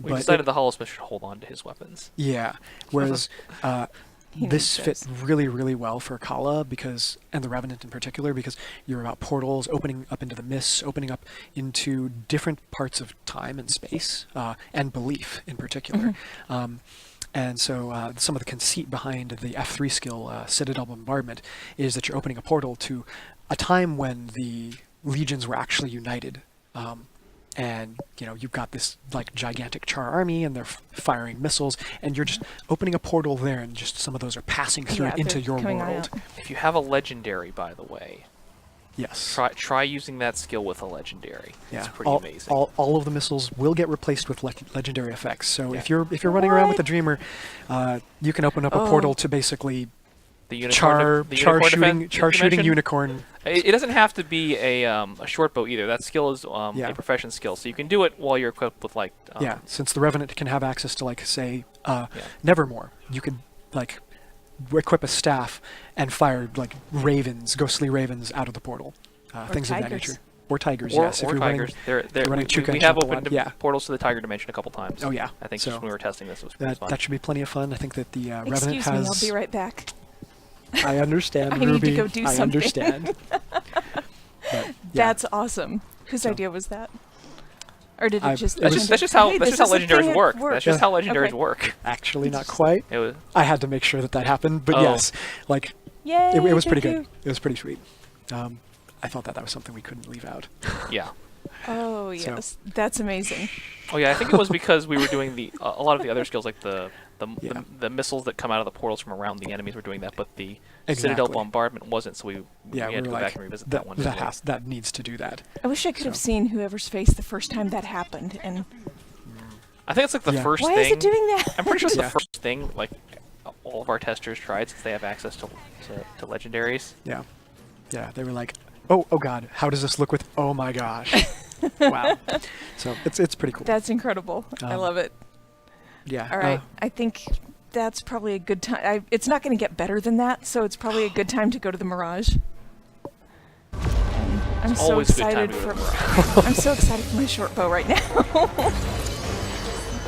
We decided the Hollowsmith should hold on to his weapons. Yeah, whereas this fit really, really well for Kala and the Revenant in particular, because you're about portals, opening up into the mists, opening up into different parts of time and space, and belief in particular. And so some of the conceit behind the F3 skill, Citadel Bombardment, is that you're opening a portal to a time when the legions were actually united. And you've got this like gigantic Char army, and they're firing missiles, and you're just opening a portal there, and just some of those are passing through into your world. If you have a legendary, by the way, yes, try using that skill with a legendary. Yeah, it's pretty amazing. All of the missiles will get replaced with legendary effects. So if you're running around with a Dreamer, you can open up a portal to basically the unicorn char shooting unicorn. It doesn't have to be a short bow either. That skill is a profession skill, so you can do it while you're equipped with like. Since the Revenant can have access to like say Nevermore, you could like equip a staff and fire like ghostly ravens out of the portal, things of that nature. Or tigers, or, yes. or if you're tigers. running We Chuka have and opened Chapalon, yeah. portals to the tiger dimension a couple times. Oh, yeah. I think So just when we were testing this, it was pretty fun. that should be plenty of fun. I think that the Revenant Excuse has... me, I'll be right back. I understand, I Ruby. need to go do I something. understand. But, yeah. That's awesome. Whose idea was that? Or did it I've- just... it was- That's just how Hey, this is a legendaries thing at work. work. That's just how legendaries Okay. work. Actually, not quite. It was I had to make sure that happened, but Oh. yes, like Yay, it was pretty thank good. you. It was pretty sweet. I thought that was something we couldn't leave out. yeah. Oh, So- yes. That's amazing. Oh yeah, I think it was because we were doing a lot of the other skills, like Yeah. the missiles that come out of the portals from around the enemies were doing that, but the Exactly. Citadel bombardment wasn't. So we Yeah, had to we go were back like, and revisit that one. as well. that needs to do that. I wish I could have So- seen whoever's face the first time that happened. And I think it's like the Yeah. first why thing. is it doing that? I'm pretty sure it's Yeah. the first thing like all of our testers tried since they have access to legendaries. Yeah, yeah. They were like, oh God, how does this look with? Oh my gosh, wow. So it's pretty cool. That's incredible. I Um, love it. Yeah. All right. I think that's probably a good time. It's not going to get better than that, so it's probably a good time to go to the Mirage. And I'm so always a good time excited to go to for. I'm so excited for my short bow right now.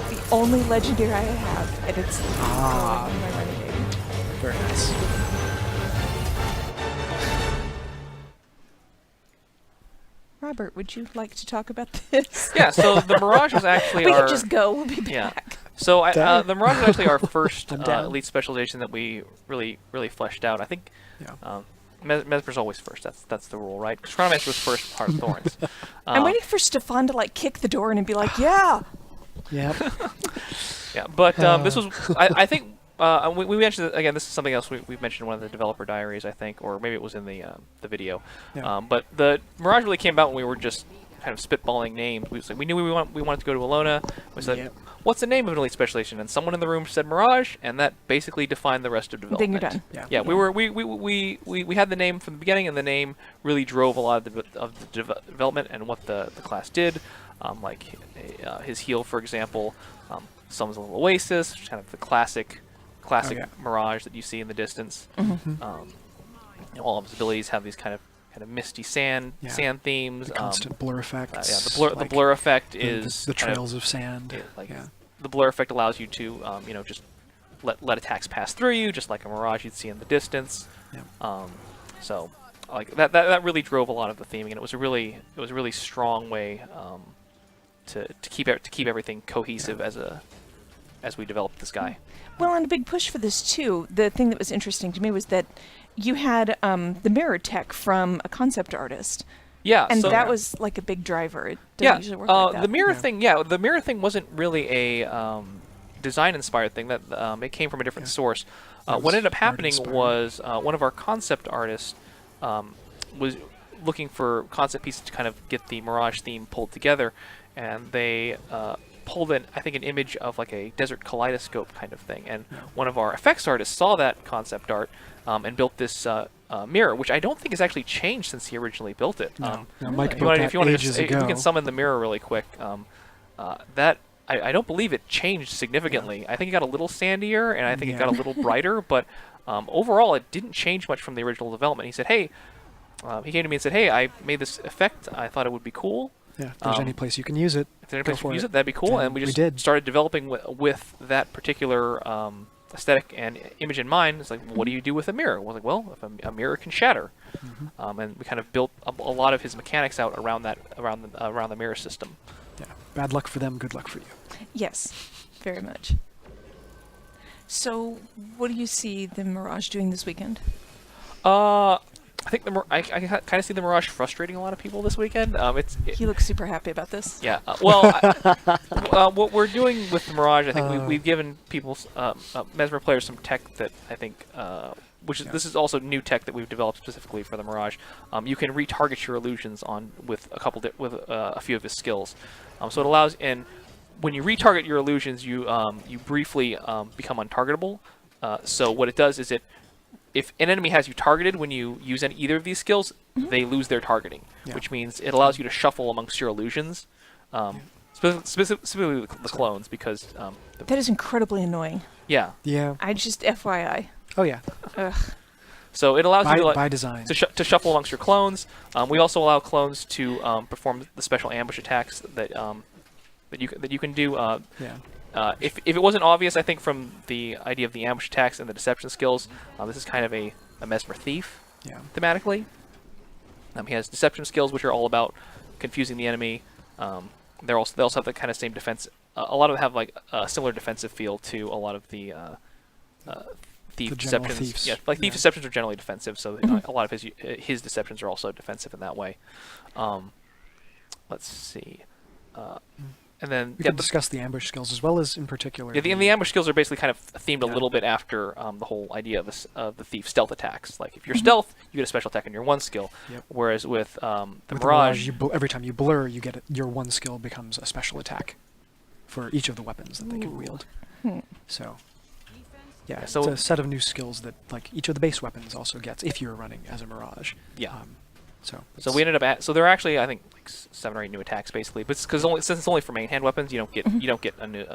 The only legendary I have, and it's Ah. my renegade. Very nice. Robert, would you like to talk about this? Yeah. So the Mirage was actually we our. can just go. We'll be Yeah. back. So Down. the Mirage was actually our first I'm down. elite specialization that we really fleshed out. I think Yeah. Mesmer's always first. That's the rule, right? Chronomancer was first, Heart of Thorns. I'm waiting for Stefan to like kick the door in and be like, "Yeah, Yep. Yeah, but this was I think we mentioned again. This is something else we've mentioned in one of the developer diaries, I think, or maybe it was in the video. Yeah. But the Mirage really came about when we were just kind of spitballing names. We knew we wanted to go to Alona. We said, Yep. "What's the name of an elite specialization?" And someone in the room said Mirage, and that basically defined the rest of development. then you're done." Yeah. Yeah, we had the name from the beginning, and the name really drove a lot of the development and what the class did. Like his heal, for example, Summons a Little Oasis, which is kind of the classic yeah. Mirage that you see in the distance. All of his abilities have these kind of misty sand themes. The constant blur effects. Yeah, the like blur effect the- is the kind of- trails of sand. yeah, like yeah. the blur effect allows you to just let attacks pass through you, just like a Mirage you'd see in the distance. Yeah. So like that really drove a lot of the theming, and it was a really strong way to keep everything cohesive as we developed this guy. Well, and a big push for this too. The thing that was interesting to me was that you had the mirror tech from a concept artist, Yeah, and so that was like a big driver. It doesn't usually work like that. the mirror Yeah. thing. The mirror thing wasn't really a design-inspired thing. That it came from a different source. That What was ended up happening art-inspired. was one of our concept artists was looking for concept pieces to kind of get the Mirage theme pulled together, and they pulled in, I think, an image of like a desert kaleidoscope kind of thing. And one of our effects artists saw that concept art and built this mirror, which I don't think has actually changed since he originally built it. No, Mike If built that if you want ages to, if ago. we can summon the mirror really quick, that I don't believe it changed significantly. I think it got a little sandier, and I think it got a little brighter, but overall it didn't change much from the original development. He said, "Hey," he came to me and said, "Hey, I made this effect. I thought it would be cool. Yeah, if there's any place you can use it, If there's any go place for we use it." it, that'd be cool." And we we just did. started developing with that particular aesthetic and image in mind. It's like, what do you do with a mirror? I was like, well, if a mirror can shatter, and we kind of built a lot of his mechanics out around the mirror system. Yeah. Bad luck for them, good luck for you. Yes, very much. So, what do you see the Mirage doing this weekend? I think I kind of see the Mirage frustrating a lot of people this weekend. He looks super happy about this. Yeah. What we're doing with the Mirage, I think we've given people, Mesmer players, some tech that I think, this is also new tech that we've developed specifically for the Mirage. You can retarget your illusions with a few of his skills. So it allows, and when you retarget your illusions, you briefly become untargetable. So what it does is if an enemy has you targeted when you use either of these skills, they lose their targeting, which means it allows you to shuffle amongst your illusions, specifically the clones, because That is incredibly annoying. yeah. Yeah. I just FYI. Oh yeah. Ugh. So it allows you to, by design. to shuffle amongst your clones. We also allow clones to perform the special ambush attacks that you can do. If it wasn't obvious, I think from the idea of the ambush attacks and the deception skills, this is kind of a Mesmer thief thematically. He has deception skills, which are all about confusing the enemy. They also have the kind of same defense. A lot of them have like a similar defensive feel to a lot of the thief deceptions. Thieves. Yeah, like thief deceptions are generally defensive, so a lot of his deceptions are also defensive in that way. Let's see. And then we can discuss the ambush skills as well as in particular. Yeah, the ambush skills are basically kind of themed a little bit after the whole idea of the thief stealth attacks. Like if you're stealth, you get a special attack on your one skill. Whereas with the Mirage, every time you blur, you get your one skill becomes a special attack for each of the weapons that they can wield. So yeah, it's a set of new skills that like each of the base weapons also gets if you're running as a Mirage. So we ended up so there are actually I think like 7 or 8 new attacks basically, but since it's only for main hand weapons, you don't get a new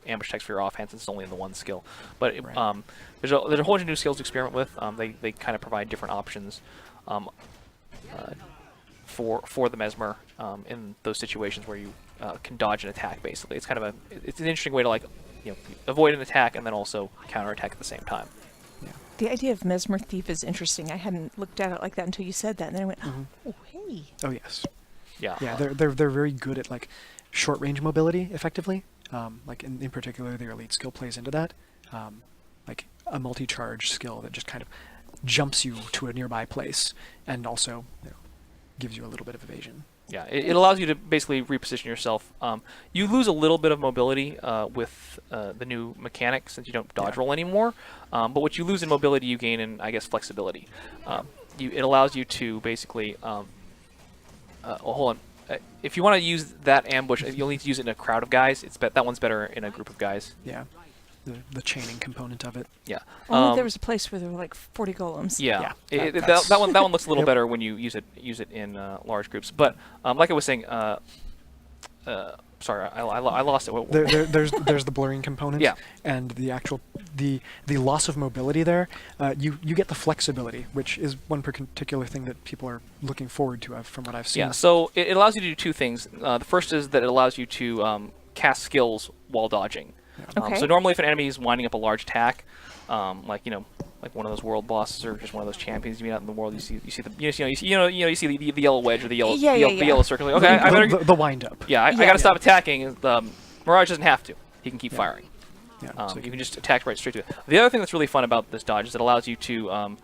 ambush text for your offhand since it's only in the one skill. But there's a whole bunch of new skills to experiment with. They kind of provide different options for the Mesmer in those situations where you can dodge an attack. Basically, it's kind of it's an interesting way to avoid an attack and then also counterattack at the same time. The idea of Mesmer Thief is interesting. I hadn't looked at it like that until you said that, and then I went, "Oh, hey." Oh yes. Yeah. They're very good at like short range mobility, effectively. Like in particular, their elite skill plays into that. Like a multi-charge skill that just kind of jumps you to a nearby place, and also gives you a little bit of evasion. Yeah, it allows you to basically reposition yourself. You lose a little bit of mobility with the new mechanic since you don't dodge roll anymore. But what you lose in mobility, you gain in, I guess, flexibility. It allows you to basically... hold on. If you want to use that ambush, you'll need to use it in a crowd of guys. That one's better in a group of guys. Yeah. The chaining component of it. Yeah. Only there was a place where there were like 40 golems. Yeah. That one looks a little better when you use it in large groups. But like I was saying, sorry, I lost it. There's the blurring component. Yeah. And the actual the loss of mobility there. You get the flexibility, which is one particular thing that people are looking forward to from what I've seen. Yeah. So it allows you to do 2 things. The first is that it allows you to cast skills while dodging. Okay. So normally, if an enemy is winding up a large attack, like one of those world bosses or just one of those champions you meet out in the world, you see the yellow wedge or the yellow circle. Okay, I better the wind up. Yeah, I gotta stop attacking. Mirage doesn't have to; he can keep firing. Yeah, so you can just attack right straight to it. The other thing that's really fun about this dodge is it allows you to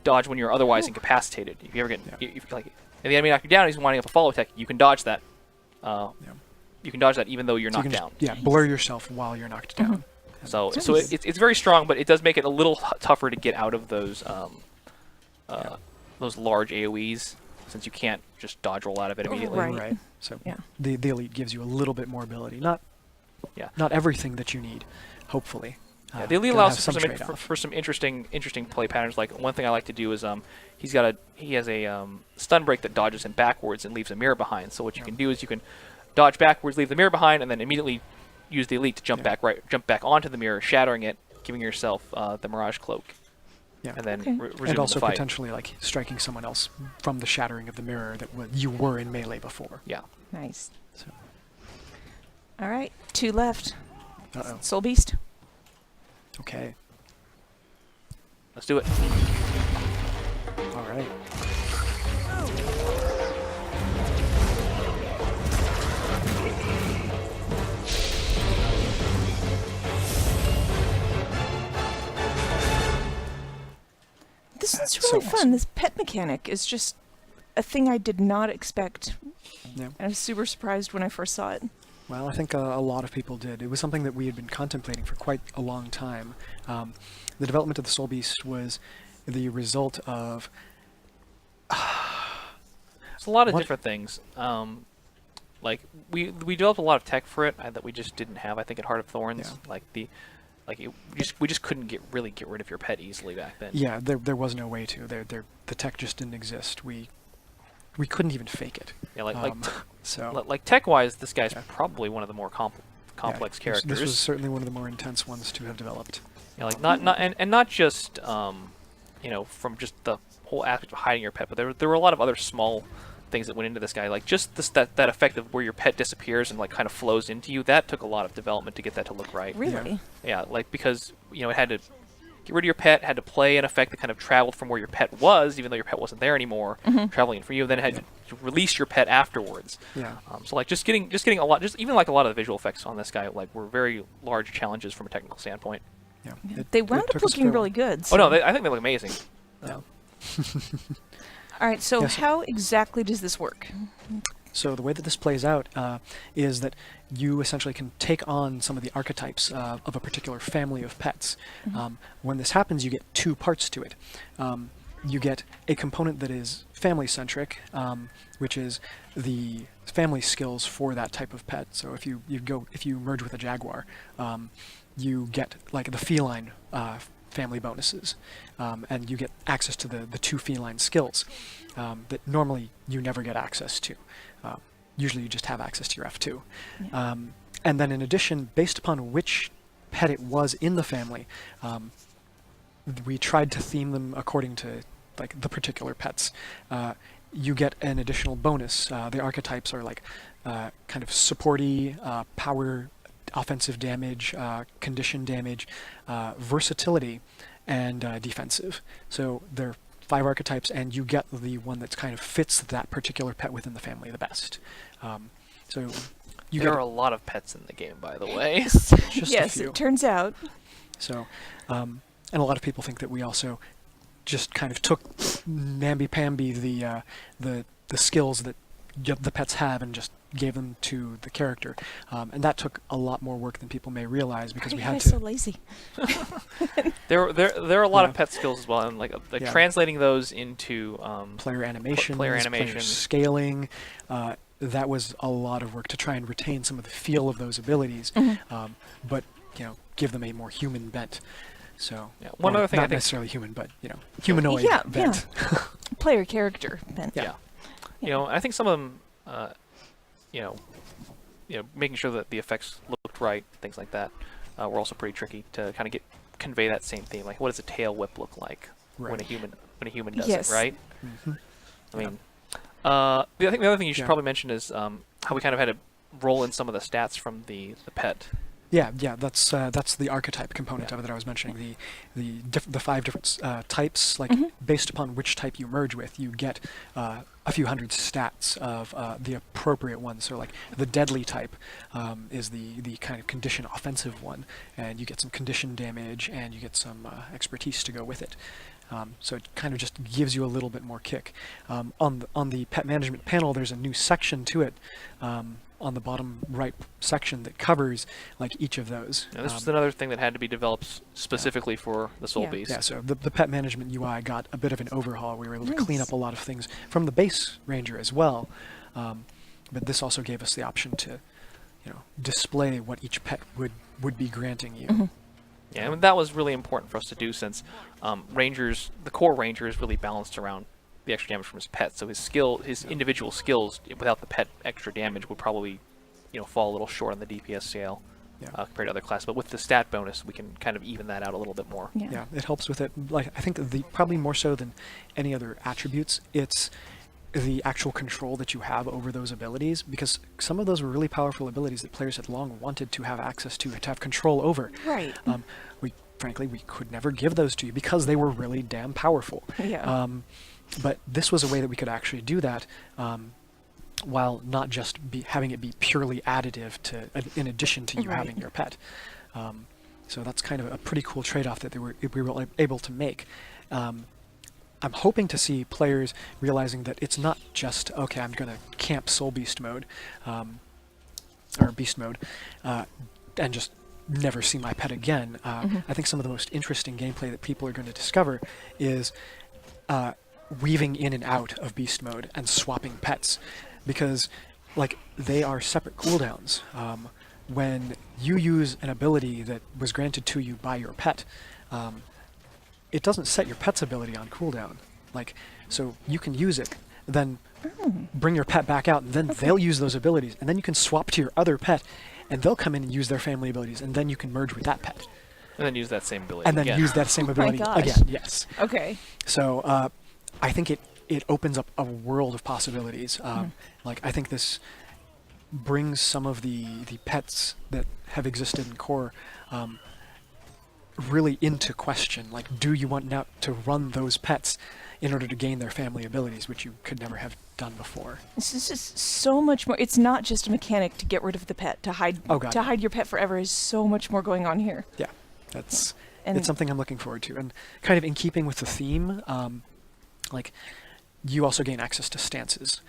dodge when you're otherwise incapacitated. If you ever get if the enemy knocks you down, and he's winding up a follow attack. You can dodge that. You can dodge that even though you're knocked down. Blur yourself while you're knocked down. So it's very strong, but it does make it a little tougher to get out of those large AoEs since you can't just dodge roll out of it immediately. Right. So the elite gives you a little bit more ability. Not everything that you need, hopefully. The elite allows for some interesting play patterns. Like one thing I like to do is he has a stun break that dodges him backwards and leaves a mirror behind. So what you can do is you can dodge backwards, leave the mirror behind, and then immediately use the elite to jump back onto the mirror, shattering it, giving yourself the Mirage cloak. Yeah. And then resume and also the fight. potentially like striking someone else from the shattering of the mirror that you were in melee before. Yeah. Nice. So. All right, 2 left. Soul Beast. Okay. Let's do it. All right. This is really fun. Awesome. This pet mechanic is just a thing I did not expect. Yeah. I was super surprised when I first saw it. Well, I think a lot of people did. It was something that we had been contemplating for quite a long time. The development of the Soul Beast was the result of... It's a lot of different things. Like we developed a lot of tech for it that we just didn't have. I think at Heart of Thorns, we just couldn't really get rid of your pet easily back then. Yeah, there was no way to. The tech just didn't exist. We couldn't even fake it. Yeah, like tech-wise, this guy's probably one of the more complex characters. This was certainly one of the more intense ones to have developed. Yeah, not just from just the whole aspect of hiding your pet, but there were a lot of other small things that went into this guy, like just that effect of where your pet disappears and like kind of flows into you. That took a lot of development to get that to look right. Really? Yeah, like because it had to get rid of your pet, had to play an effect that kind of traveled from where your pet was, even though your pet wasn't there anymore, traveling in for you. Then it had to release your pet afterwards. Yeah. So like just getting a lot, just even like a lot of the visual effects on this guy, like were very large challenges from a technical standpoint. Yeah. They wound up looking really good. Oh no, I think they look amazing. Yeah. All right, so Yes. how exactly does this work? So the way that this plays out is that you essentially can take on some of the archetypes of a particular family of pets. When this happens, you get two parts to it. You get a component that is family-centric, which is the family skills for that type of pet. So if you merge with a jaguar, you get like the feline family bonuses, and you get access to the two feline skills that normally you never get access to. Usually you just have access to your F2. And then in addition, based upon which pet it was in the family, we tried to theme them according to like the particular pets. You get an additional bonus. The archetypes are like kind of supporty, power, offensive damage, condition damage, versatility, and defensive. So they're 5 archetypes, and you get the one that's kind of fits that particular pet within the family the best. So you There get are a lot of pets in the game, by the way. just a Yes, few. it turns out. So, and a lot of people think that we also just kind of took namby-pamby the skills that the pets have and just gave them to the character, and that took a lot more work than people may realize because we Why are you had guys to. so lazy? There are a lot Yeah. of pet skills as well, and like Yeah. translating those into Player animation, player animation. scaling. That was a lot of work to try and retain some of the feel of those abilities, but give them a more human bent. So Yeah, one other thing I not think- necessarily human, but humanoid Yeah, bent. Player character. Ben. Yeah. I think some of them, making sure that the effects looked right, things like that, were also pretty tricky to kind of convey that same theme. Like, what does a tail whip look like when Right. a human does Yes. it, right? Mhm. I mean, I think the other thing you should Yeah. probably mention is how we kind of had to roll in some of the stats from the pet. Yeah, that's the archetype component of it that I was mentioning. The 5 different types, like based upon which type you merge with, you get a few hundred stats of the appropriate ones. So like the deadly type is the kind of condition offensive one, and you get some condition damage and you get some expertise to go with it. So it kind of just gives you a little bit more kick. On the pet management panel, there's a new section to it. On the bottom right section that covers like each of those. Now, this was another thing that had to be developed specifically for the Soul Yeah. Beast. Yeah, so the pet management UI got a bit of an overhaul. We were able to clean Nice. up a lot of things from the base Ranger as well. But this also gave us the option to, display what each pet would be granting you. Yeah, and that was really important for us to do since the core Ranger is really balanced around the extra damage from his pet. So his individual skills, without the pet extra damage, would probably, fall a little short on the DPS scale Yeah. compared to other classes. But with the stat bonus, we can kind of even that out a little bit more. Yeah, it helps with it. Like I think probably more so than any other attributes, it's the actual control that you have over those abilities, because some of those were really powerful abilities that players had long wanted to have access to have control over. Right. We could never give those to you because they were really damn powerful. Yeah. But this was a way that we could actually do that, while not just having it be purely additive to, in addition to you Right. having your pet. So that's kind of a pretty cool trade-off that we were able to make. I'm hoping to see players realizing that it's not just, okay, I'm going to camp Soul Beast mode, or Beast mode, and just never see my pet again. I think some of the most interesting gameplay that people are going to discover is weaving in and out of Beast mode and swapping pets, because like they are separate cooldowns. When you use an ability that was granted to you by your pet, it doesn't set your pet's ability on cooldown. Like, so you can use it, then bring your pet back out, and then they'll use those abilities, and then you can swap to your other pet, and they'll come in and use their family abilities, and then you can merge with that pet. And then use that same ability and then again. use that same ability gosh. again. Yes. Okay. So I think it opens up a world of possibilities. Like I think this brings some of the pets that have existed in core really into question. Like, do you want now to run those pets in order to gain their family abilities, which you could never have done before? This is just so much more. It's not just a mechanic to get rid of the pet, to hide Oh, God, to yeah. hide your pet forever. Is so much more going on here. Yeah, that's And it's something I'm looking forward to, and kind of in keeping with the theme. Like, you also gain access to stances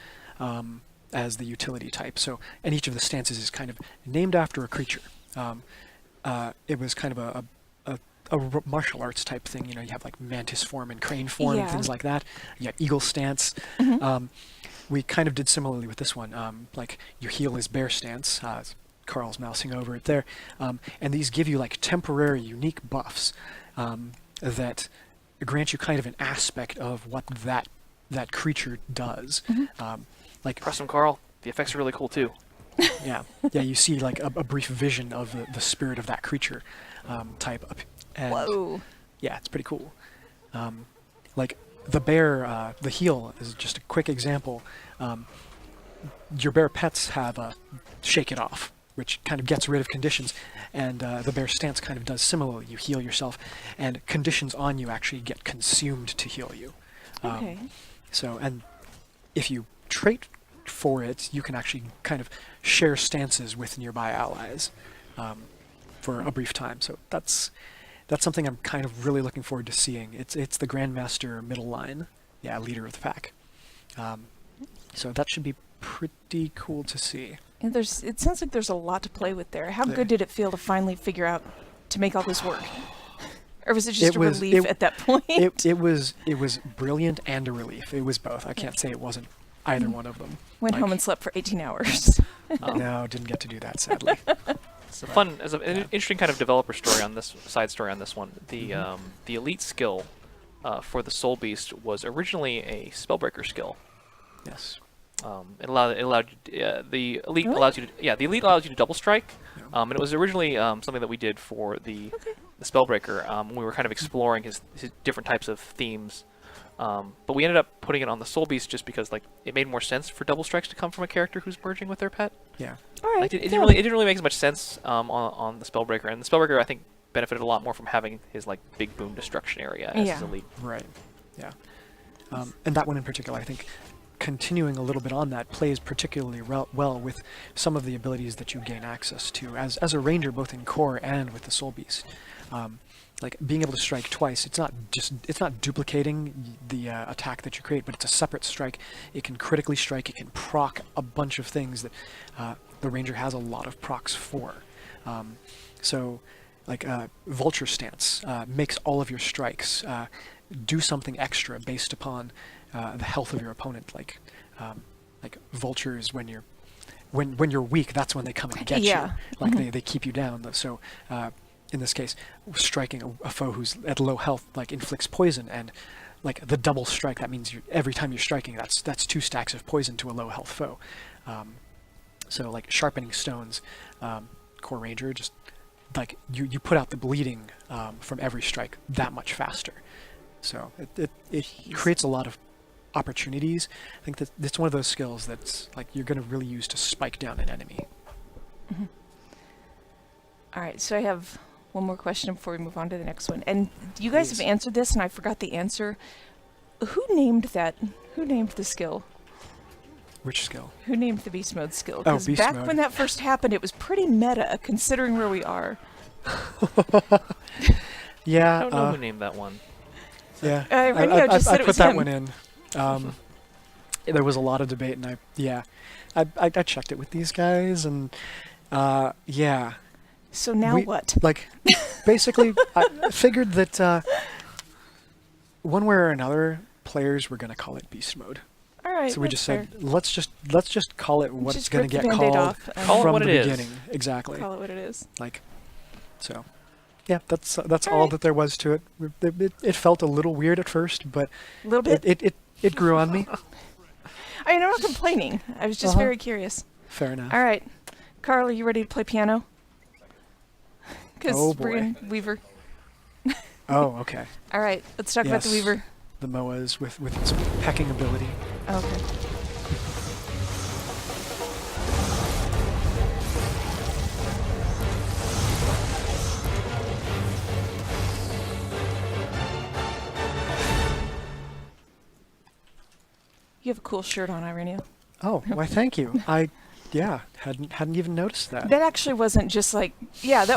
as the utility type. So, and each of the stances is kind of named after a creature. It was kind of a martial arts type thing. You know, you have like mantis form and crane form and Yeah. things like that. You have eagle stance. We kind of did similarly with this one. Like your heal is bear stance. Carl's mousing over it there. And these give you like temporary unique buffs that grant you kind of an aspect of what that creature does. Like Press him, Carl. The effects are really cool too. yeah, you see like a brief vision of the spirit of that creature type up. And Whoa. yeah, it's pretty cool. Like the bear, the heal is just a quick example. Your bear pets have a shake it off, which kind of gets rid of conditions, and the bear stance kind of does similarly. You heal yourself, and conditions on you actually get consumed to heal you. Okay. So, and if you trait for it, you can actually kind of share stances with nearby allies for a brief time. So that's something I'm kind of really looking forward to seeing. It's the Grandmaster middle line, yeah, leader of the pack. So that should be pretty cool to see. And it sounds like there's a lot to play with there. How There- good did it feel to finally figure out to make all this work? Or was it just a relief at that point? It was brilliant and a relief. It was both. I can't say it wasn't either one of them. Went Like, home and slept for 18 hours. No, didn't get to do that, sadly. It's a fun, as an interesting kind of developer story on this side story on this one. The elite skill for the Soul Beast was originally a Spellbreaker skill. Yes. It allowed the elite Really? allows you to the elite allows you to double strike. Yeah. And it was originally something that we did for the Spellbreaker. We were kind of exploring his different types of themes. But we ended up putting it on the Soul Beast just because like it made more sense for double strikes to come from a character who's merging with their pet. Yeah. All right. Like, it yeah. didn't really make as much sense on the Spellbreaker, and the Spellbreaker I think benefited a lot more from having his like big boom destruction area as Yeah. his elite. Right. Yeah. And that one in particular, I think, continuing a little bit on that, plays particularly well with some of the abilities that you gain access to as a ranger, both in core and with the Soul Beast. Like being able to strike twice, it's not duplicating the attack that you create, but it's a separate strike. It can critically strike. It can proc a bunch of things that the ranger has a lot of procs for. So, like Vulture Stance makes all of your strikes do something extra based upon the health of your opponent. Like vultures, when you're weak, that's when they come and get Yeah. you. Like they keep you down. So in this case, striking a foe who's at low health like inflicts poison, and like the double strike, that means every time you're striking, that's 2 stacks of poison to a low health foe. So like Sharpening Stones, Core Ranger, just like you put out the bleeding from every strike that much faster. So it creates a lot of opportunities. I think that it's one of those skills that's like you're going to really use to spike down an enemy. Mm-hmm. All right, so I have one more question before we move on to the next one. And you guys Please. have answered this, and I forgot the answer. Who named that? Who named the skill? Which skill? Who named the beast mode skill? Oh, Because beast back mode. when that first happened, it was pretty meta, considering where we are. Yeah. I don't know who named that one. Yeah. Irenio just said I it put was that him. one in. There was a lot of debate, and I checked it with these guys, and yeah. So now what? Like, basically, I figured that one way or another, players were going to call it beast mode. All right. So we that's just fair. said, let's just call it what Just it's going to rip the get Band-Aid called off and Call it from what the it is. beginning. Exactly. Call it what it is. Like, so, yeah, that's all Alright. that there was to it. It felt a little weird at first, but A little bit. it grew on me. I mean, I'm not complaining. I was just Uh-huh. very curious. Fair enough. All right. Carl, are you ready to play piano? Because Oh, we're boy. in Weaver. Oh, okay. All right, let's talk about the Yes. Weaver. The MOAs with its pecking ability. Okay. You have a cool shirt on, Irenio. Oh, why? Thank you. Hadn't even noticed that. That actually wasn't just like, that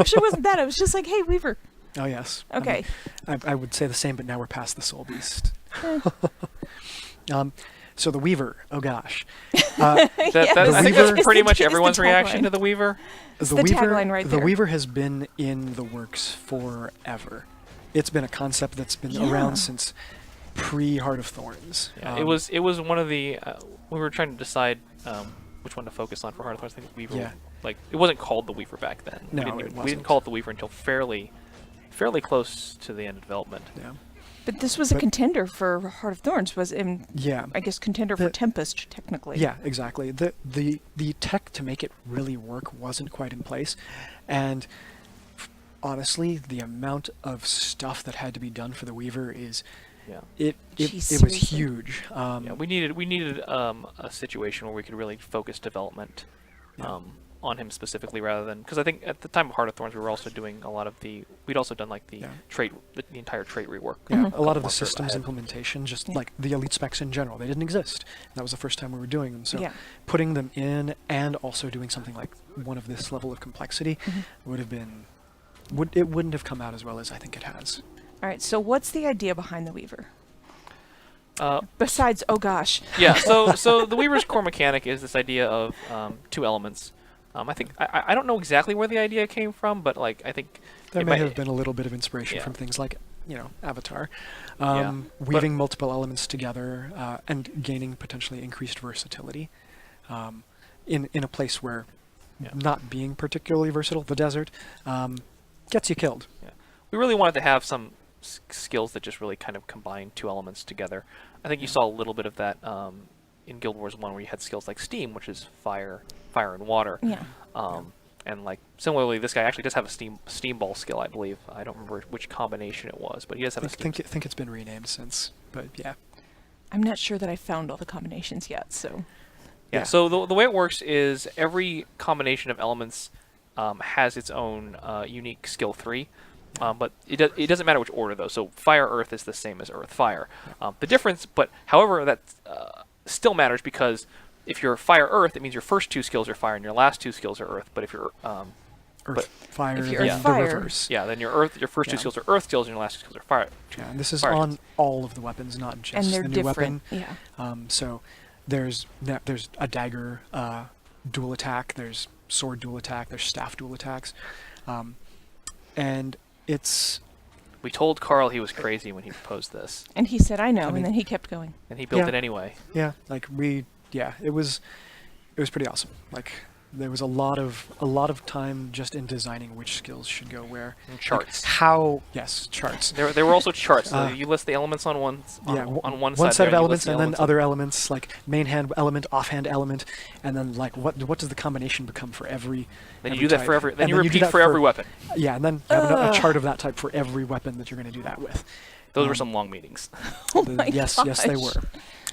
actually wasn't that. It was just like, hey, Weaver. Oh yes. Okay. I would say the same, but now we're past the Soul Beast. Eh. So the Weaver. Oh gosh. I think Weaver- that's pretty much It's the everyone's reaction tagline. to the Weaver. It's the tagline right The there. Weaver has been in the works forever. It's been a concept that's been Yeah. around since pre-Heart of Thorns. Yeah, it was one of the we were trying to decide which one to focus on for Heart of Thorns. I think Weaver. Yeah. Like it wasn't called the Weaver back then. No, we it didn't wasn't. call it the Weaver until fairly close to the end of development. Yeah. But this was a But- contender for Heart of Thorns, was Yeah. I guess contender for The- Tempest, technically. Yeah, exactly. The tech to make it really work wasn't quite in place, and honestly, the amount of stuff that had to be done for the Weaver is Yeah. it Jeez, was seriously? huge. Yeah, we needed a situation where we could really focus development Yeah. on him specifically, rather than because I think at the time of Heart of Thorns we were also doing a lot of we'd also done like the Yeah. trait the entire trait rework. Yeah, Mhm. a lot of the More further systems ahead. implementation, just Yeah. like the elite specs in general, they didn't exist. That was the first time we were doing them. So Yeah. putting them in and also doing something like one of this level of complexity Mhm. would have been it wouldn't have come out as well as I think it has. All right, so what's the idea behind the Weaver? Uh, Besides, oh gosh. yeah, so the Weaver's core mechanic is this idea of two elements. I think I don't know exactly where the idea came from, but like I think There it may might- have been a little bit of inspiration Yeah. from things like, Avatar. Yeah, Weaving multiple elements together and gaining potentially increased versatility in a place where Yeah. not being particularly versatile, the desert, gets you killed. we really wanted to have some skills that just really kind of combine two elements together. I think you saw a little bit of that in Guild Wars 1 where you had skills like Steam, which is fire and water. Yeah. And like similarly, this guy actually does have a steam ball skill, I believe. I don't remember which combination it was, but he does have I a steam. think it's been renamed since, but yeah. I'm not sure that I found all the combinations yet, so. Yeah. Yeah. So the way it works is every combination of elements has its own unique skill 3. But it doesn't matter which order though. So fire earth is the same as earth fire. The difference, but however that still matters because if you're fire earth, it means your first two skills are fire and your last two skills are earth. But if you're Earth, fire, if you're then earth, the fire- reverse. then your first two Yeah. skills are earth skills and your last two skills are fire. Yeah, and this is fire on skills. all of the weapons, not just And they're the new different. weapon. Yeah. So there's a dagger dual attack, there's sword dual attack, there's staff dual attacks, and it's We told Carl he was crazy when he proposed this, And he said, I know, I mean- and then he kept going. and he built Yeah. it anyway. it was pretty awesome. Like there was a lot of time just in designing which skills should go where. And charts. Charts. There were also charts. So Uh, you list the elements on one on one one side. set there, of you elements list the and then elements on- other elements like main hand element, offhand element, and then like what does the combination become for every. Then you every do that type. for every. Then And you do repeat that for every weapon. Yeah, and then have a Ugh. chart of that type for every weapon that you're going to do that with. Those were Um, some long meetings. Oh my yes, they gosh.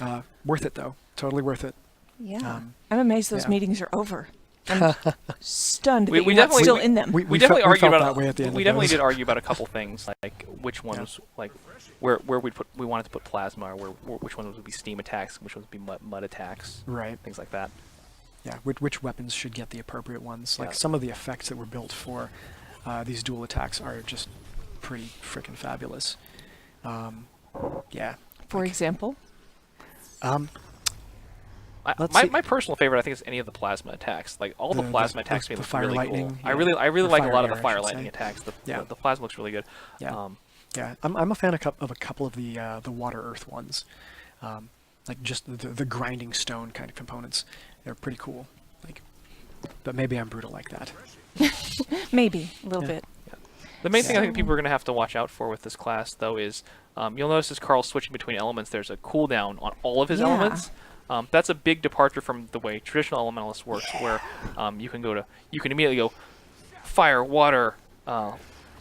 were. Worth it though. Totally worth it. Yeah. Um, I'm amazed those yeah. meetings are over. I'm stunned We- that we you're not definitely- still in them. We definitely felt argued that about way at the end. we of definitely those. did argue about a couple things like which ones like where we wanted to put plasma or which ones would be steam attacks, which ones would be mud attacks, Right. things like that. Yeah, which weapons should get the appropriate ones. Like Yeah. some of the effects that were built for these dual attacks are just pretty freaking fabulous. Yeah. For example. Let's see. My personal favorite, I think, is any of the plasma attacks. Like all the The- plasma the- attacks the to me look fire really lightning, cool. yeah. I really Or like a fire lot of air, the I fire should lightning say. attacks. Yeah. The plasma looks really good. Yeah. Yeah, I'm a fan of a couple of the water earth ones, like just the grinding stone kind of components. They're pretty cool. Like, but maybe I'm brutal like that. Maybe a little Yeah. bit. The main thing I think So- people are going to have to watch out for with this class, though, is you'll notice as Carl's switching between elements, there's a cooldown on all of his Yeah. elements. That's a big departure from the way traditional elementalist works, where you can immediately go fire, water,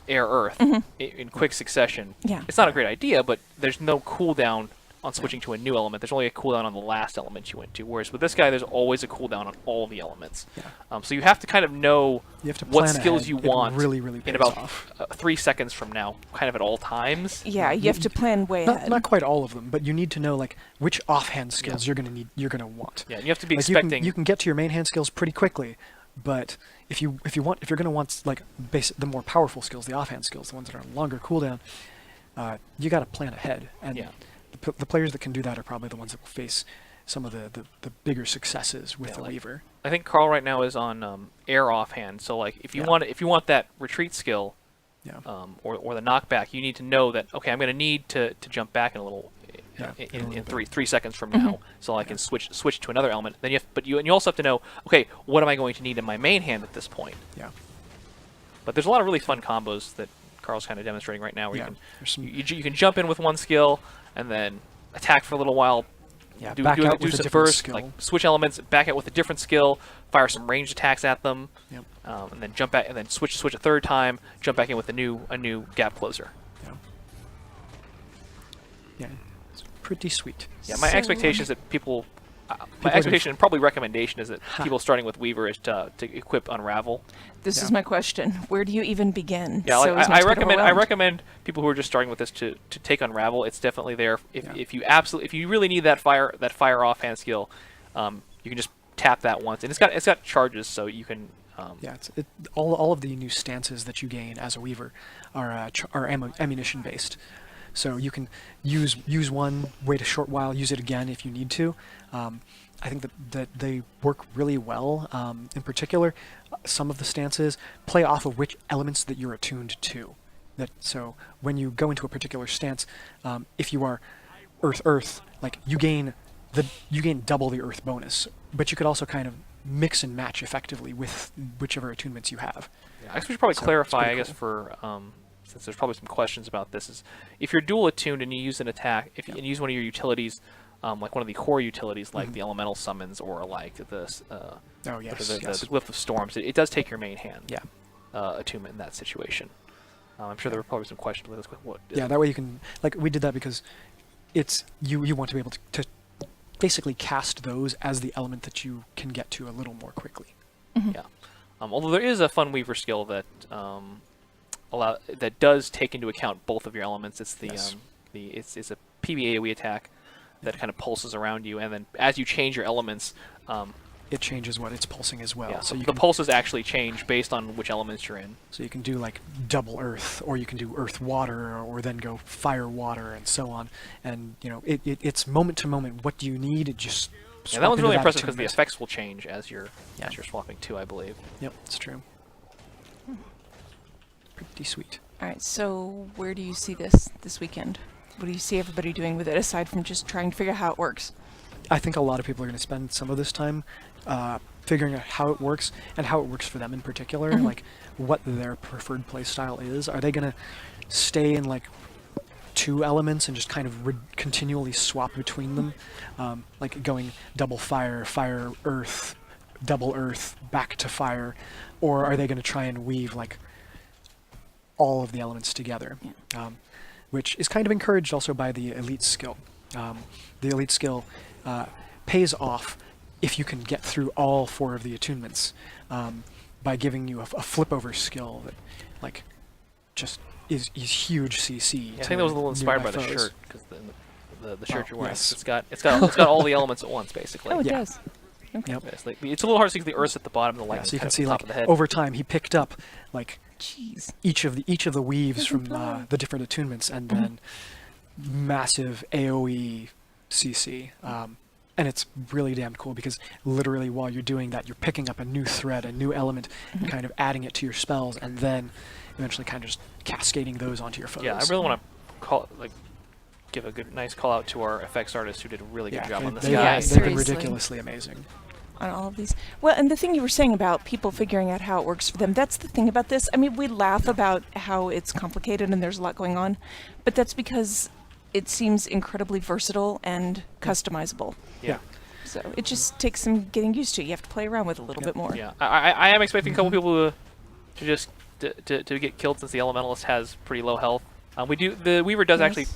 air earth in quick succession, Yeah. it's not a great idea, but there's no cooldown on switching to a new element. There's only a cooldown on the last element you went to, whereas with this guy, there's always a cooldown on all the elements. Yeah. So you have to kind of know You have to what plan skills ahead. you It want really in pays about off. 3 seconds from now, kind of at all times. Yeah, you have to plan way ahead. Not quite all of them, but you need to know like which offhand skills you're gonna want. Yeah, and you have to be Like expecting. you can get to your main hand skills pretty quickly, but if you're gonna want like the more powerful skills, the offhand skills, the ones that are on longer cooldown, you got to plan ahead. And Yeah. the players that can do that are probably the ones that will face some of the bigger successes with Yeah, the like- Weaver. I think Carl right now is on air offhand. So like if you Yeah. want that retreat skill, Yeah. or the knockback, you need to know that okay, I'm going to need to jump back in a little. Yeah, in a little bit. 3 seconds from now, so I can switch to another element. Then you also have to know, okay, what am I going to need in my main hand at this point? Yeah. But there's a lot of really fun combos that Carl's kind of demonstrating right now, where Yeah, there's some- you can jump in with one skill and then attack for a little while. Yeah, do back out do with a some different burst, skill. like switch elements, back out with a different skill, fire some ranged attacks at them, Yep. and then jump back and then switch a third time, jump back in with a new gap closer. Yeah. Yeah. It's pretty sweet. Yeah, my So- expectation is that people. My gonna expectation and probably recommendation is that people starting with Weaver is to equip Unravel. This Yeah. is my question. Where do you even begin? Yeah, like, so as not I to get recommend overwhelmed? people who are just starting with this to take Unravel. It's definitely there. Yeah. If you really need that fire offhand skill, you can just tap that once, and it's got charges, so you can. Yeah, all of the new stances that you gain as a Weaver are ammunition based. So you can use one, wait a short while, use it again if you need to. I think that they work really well. In particular, some of the stances play off of which elements that you're attuned to. So when you go into a particular stance, if you are Earth, like you gain double the Earth bonus, but you could also kind of mix and match effectively with whichever attunements you have. I guess we should probably So, it's clarify. pretty I guess cool. for since there's probably some questions about this, is if you're dual attuned and you use an attack, and you use one of your utilities, like one of the core utilities, like the elemental summons or like the Oh yes, the yes. Glyph of Storms, it does take your main hand. Yeah. Attunement in that situation. I'm sure there were probably some questions with this. What? Yeah, that way you can, like, we did that because it's you want to be able to basically cast those as the element that you can get to a little more quickly. Yeah. Although there is a fun Weaver skill that that does take into account both of your elements. It's the Yes. it's a PB/AoE attack that kind of pulses around you, and then as you change your elements, It changes what it's pulsing as well. yeah, So the you can pulses actually change based on which elements you're in. so you can do like double earth, or you can do earth water, or then go fire water, and so on. And it's moment to moment. What do you need? It just Yeah, swap that one's into really impressive because the attunement. effects will change as you're Yeah. swapping too, I believe. Yep, it's true. Pretty sweet. All right, so where do you see this weekend? What do you see everybody doing with it aside from just trying to figure out how it works? I think a lot of people are going to spend some of this time figuring out how it works and how it works for them in particular, like what their preferred play style is. Are they going to stay in like two elements and just kind of continually swap between them, like going double fire, fire, earth, double earth, back to fire, or are they going to try and weave like all of the elements together, which is kind of encouraged also by the elite skill. The elite skill pays off if you can get through all four of the attunements by giving you a flip over skill that like just is huge CC. Yeah, I think that was a little inspired by the foes. shirt because the shirt Oh, you're wearing, yes. it's got all the elements at once basically. Oh, it Yeah. does. Okay. Yep. It's a little hard to see 'cause the Earth's at the bottom, the Yeah, lightning so you can kind of see at the top like of the head. over time he picked up like Jeez. each of the weaves from the different attunements, and then massive AOE CC. And it's really damn cool because literally while you're doing that, you're picking up a new thread, a new element, and kind of adding it to your spells, and then eventually kind of just cascading those onto your foes. Yeah, I really want to give a nice call out to our effects artists who did a really good job on this they've, guy. Yeah, they've been seriously. ridiculously amazing. On all of these. Well, and the thing you were saying about people figuring out how it works for them, that's the thing about this. I mean, we laugh about how it's complicated and there's a lot going on, but that's because it seems incredibly versatile and customizable. Yeah. So it just takes some getting used to. You have to play around with it a little bit more. Yeah, I am expecting a couple people to just to get killed since the Elementalist has pretty low health. The Weaver does actually,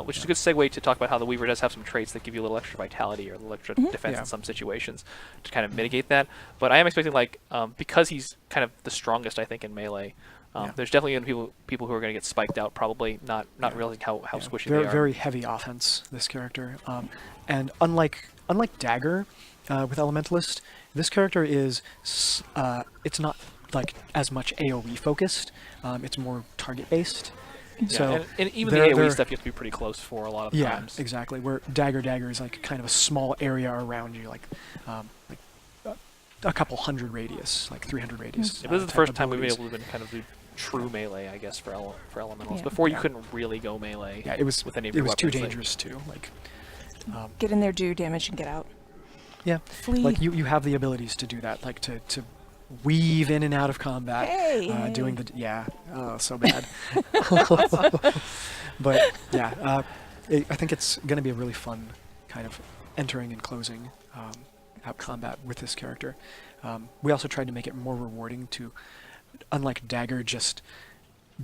which is a good segue to talk about how the Weaver does have some traits that give you a little extra vitality or a little extra defense in some situations to kind of mitigate that. But I am expecting, like, because he's kind of the strongest, I think, in melee, there's definitely going to be people who are going to get spiked out, probably not realizing how squishy they are. Very heavy offense, this character. And unlike Dagger with Elementalist, this character is, it's not like as much AoE focused. It's more target based. So and even the AoE stuff you have to be pretty close for a lot of the times. Yeah, exactly. Where Dagger is like kind of a small area around you, like a couple hundred radius, like 300 radius. This is the first time we've been able to kind of do true melee, I guess, for Elementals. Yeah. Before you couldn't really go melee. Yeah, it was with any of your it was too weapons, dangerous too. Like Get in there, do damage, and get out. yeah, Flee. like you have the abilities to do that, like to weave in and out of combat, Hey. doing the so bad. But yeah, I think it's going to be a really fun kind of entering and closing out combat with this character. We also tried to make it more rewarding to, unlike Dagger, just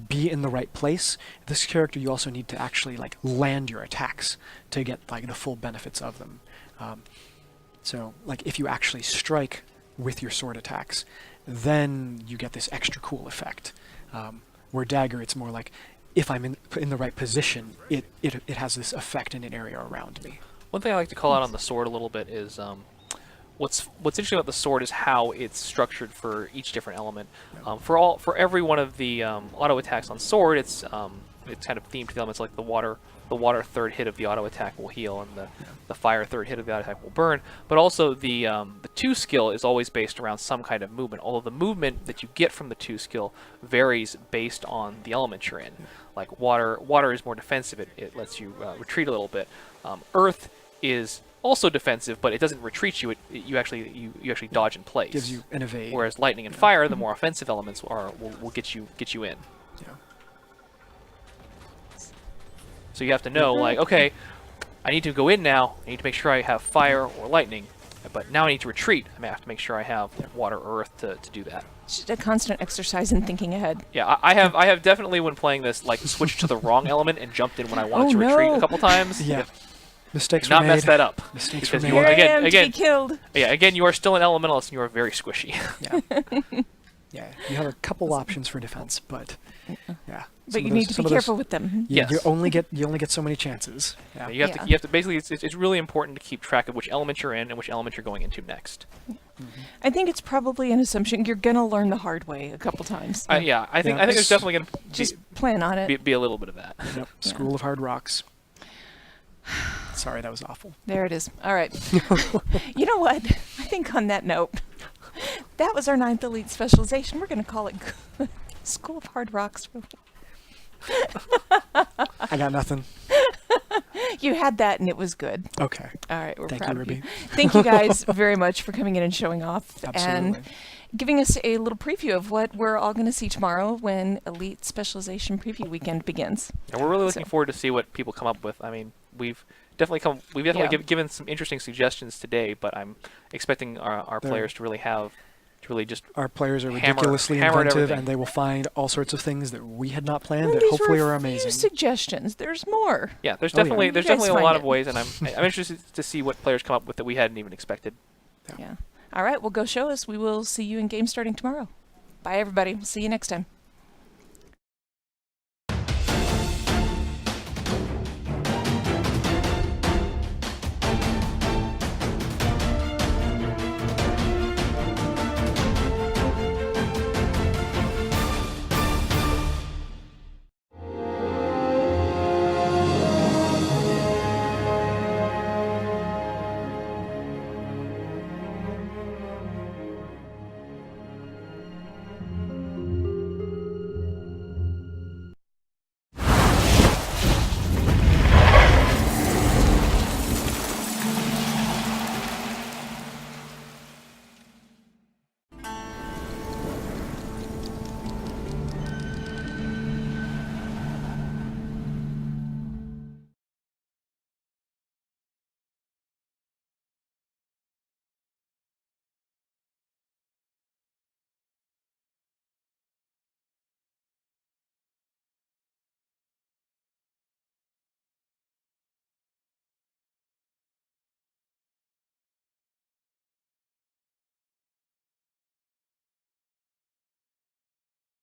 be in the right place. This character, you also need to actually like land your attacks to get like the full benefits of them. So like if you actually strike with your sword attacks, then you get this extra cool effect. Where Dagger, it's more like if I'm in the right position, it has this effect in an area around me. One thing I like to call out on the sword a little bit is what's interesting about the sword is how it's structured for each different element. For every one of the auto attacks on sword, it's kind of themed to the elements, like the water third hit of the auto attack will heal, and the fire third hit of the auto attack will burn. But also the 2 skill is always based around some kind of movement. Although the movement that you get from the 2 skill varies based on the element you're in. Like water is more defensive. It lets you retreat a little bit. Earth is also defensive, but it doesn't retreat you. You actually dodge in place. Gives you an evade. Whereas lightning and fire, the more offensive elements will get you in. Yeah. So you have to know, like, okay, I need to go in now. I need to make sure I have fire or lightning, but now I need to retreat. I have to make sure I have water or earth to do that. It's just a constant exercise in thinking ahead. Yeah, I have definitely, when playing this, like, switched to the wrong element and jumped in when I wanted to retreat a couple times. Yeah. Mistakes Do not were made. mess that up. Mistakes were Because made. you are, Here I am again, to be killed. yeah, again, you are still an elementalist and you are very squishy. Yeah. Yeah. You have a couple options for defense, but yeah. But you need to be careful with them. Yeah, Yes. you only get so many chances. Yeah. You have to basically, it's really important to keep track of which element you're in and which element you're going into next. I think it's probably an assumption you're gonna learn the hard way a couple times. I think Yeah. there's definitely going Just to plan on it. be a little bit of that. Yep. School of Hard Rocks. Sorry, that was awful. There it is. All right. You know what? I think on that note, that was our 9th Elite Specialization. We're going to call it School of Hard Rocks. I got nothing. You had that and it was good. Okay. All right, we're Thank proud you, of you. Ruby. Thank you guys very much for coming in and showing off. Absolutely. And giving us a little preview of what we're all going to see tomorrow when Elite Specialization Preview Weekend begins. And we're really looking forward to see what people come up with. I mean, we've definitely given some interesting suggestions today, but I'm expecting our players to really just Our players are hammer ridiculously at inventive, everything. and they will find all sorts of things that we had not planned And that these hopefully were are a few amazing. suggestions. There's more. Yeah, there's Oh, yeah. definitely You there's guys definitely a find lot it. of ways, and I'm interested to see what players come up with that we hadn't even expected. Yeah. All right, well, go show us. We will see you in game starting tomorrow. Bye, everybody. We'll see you next time.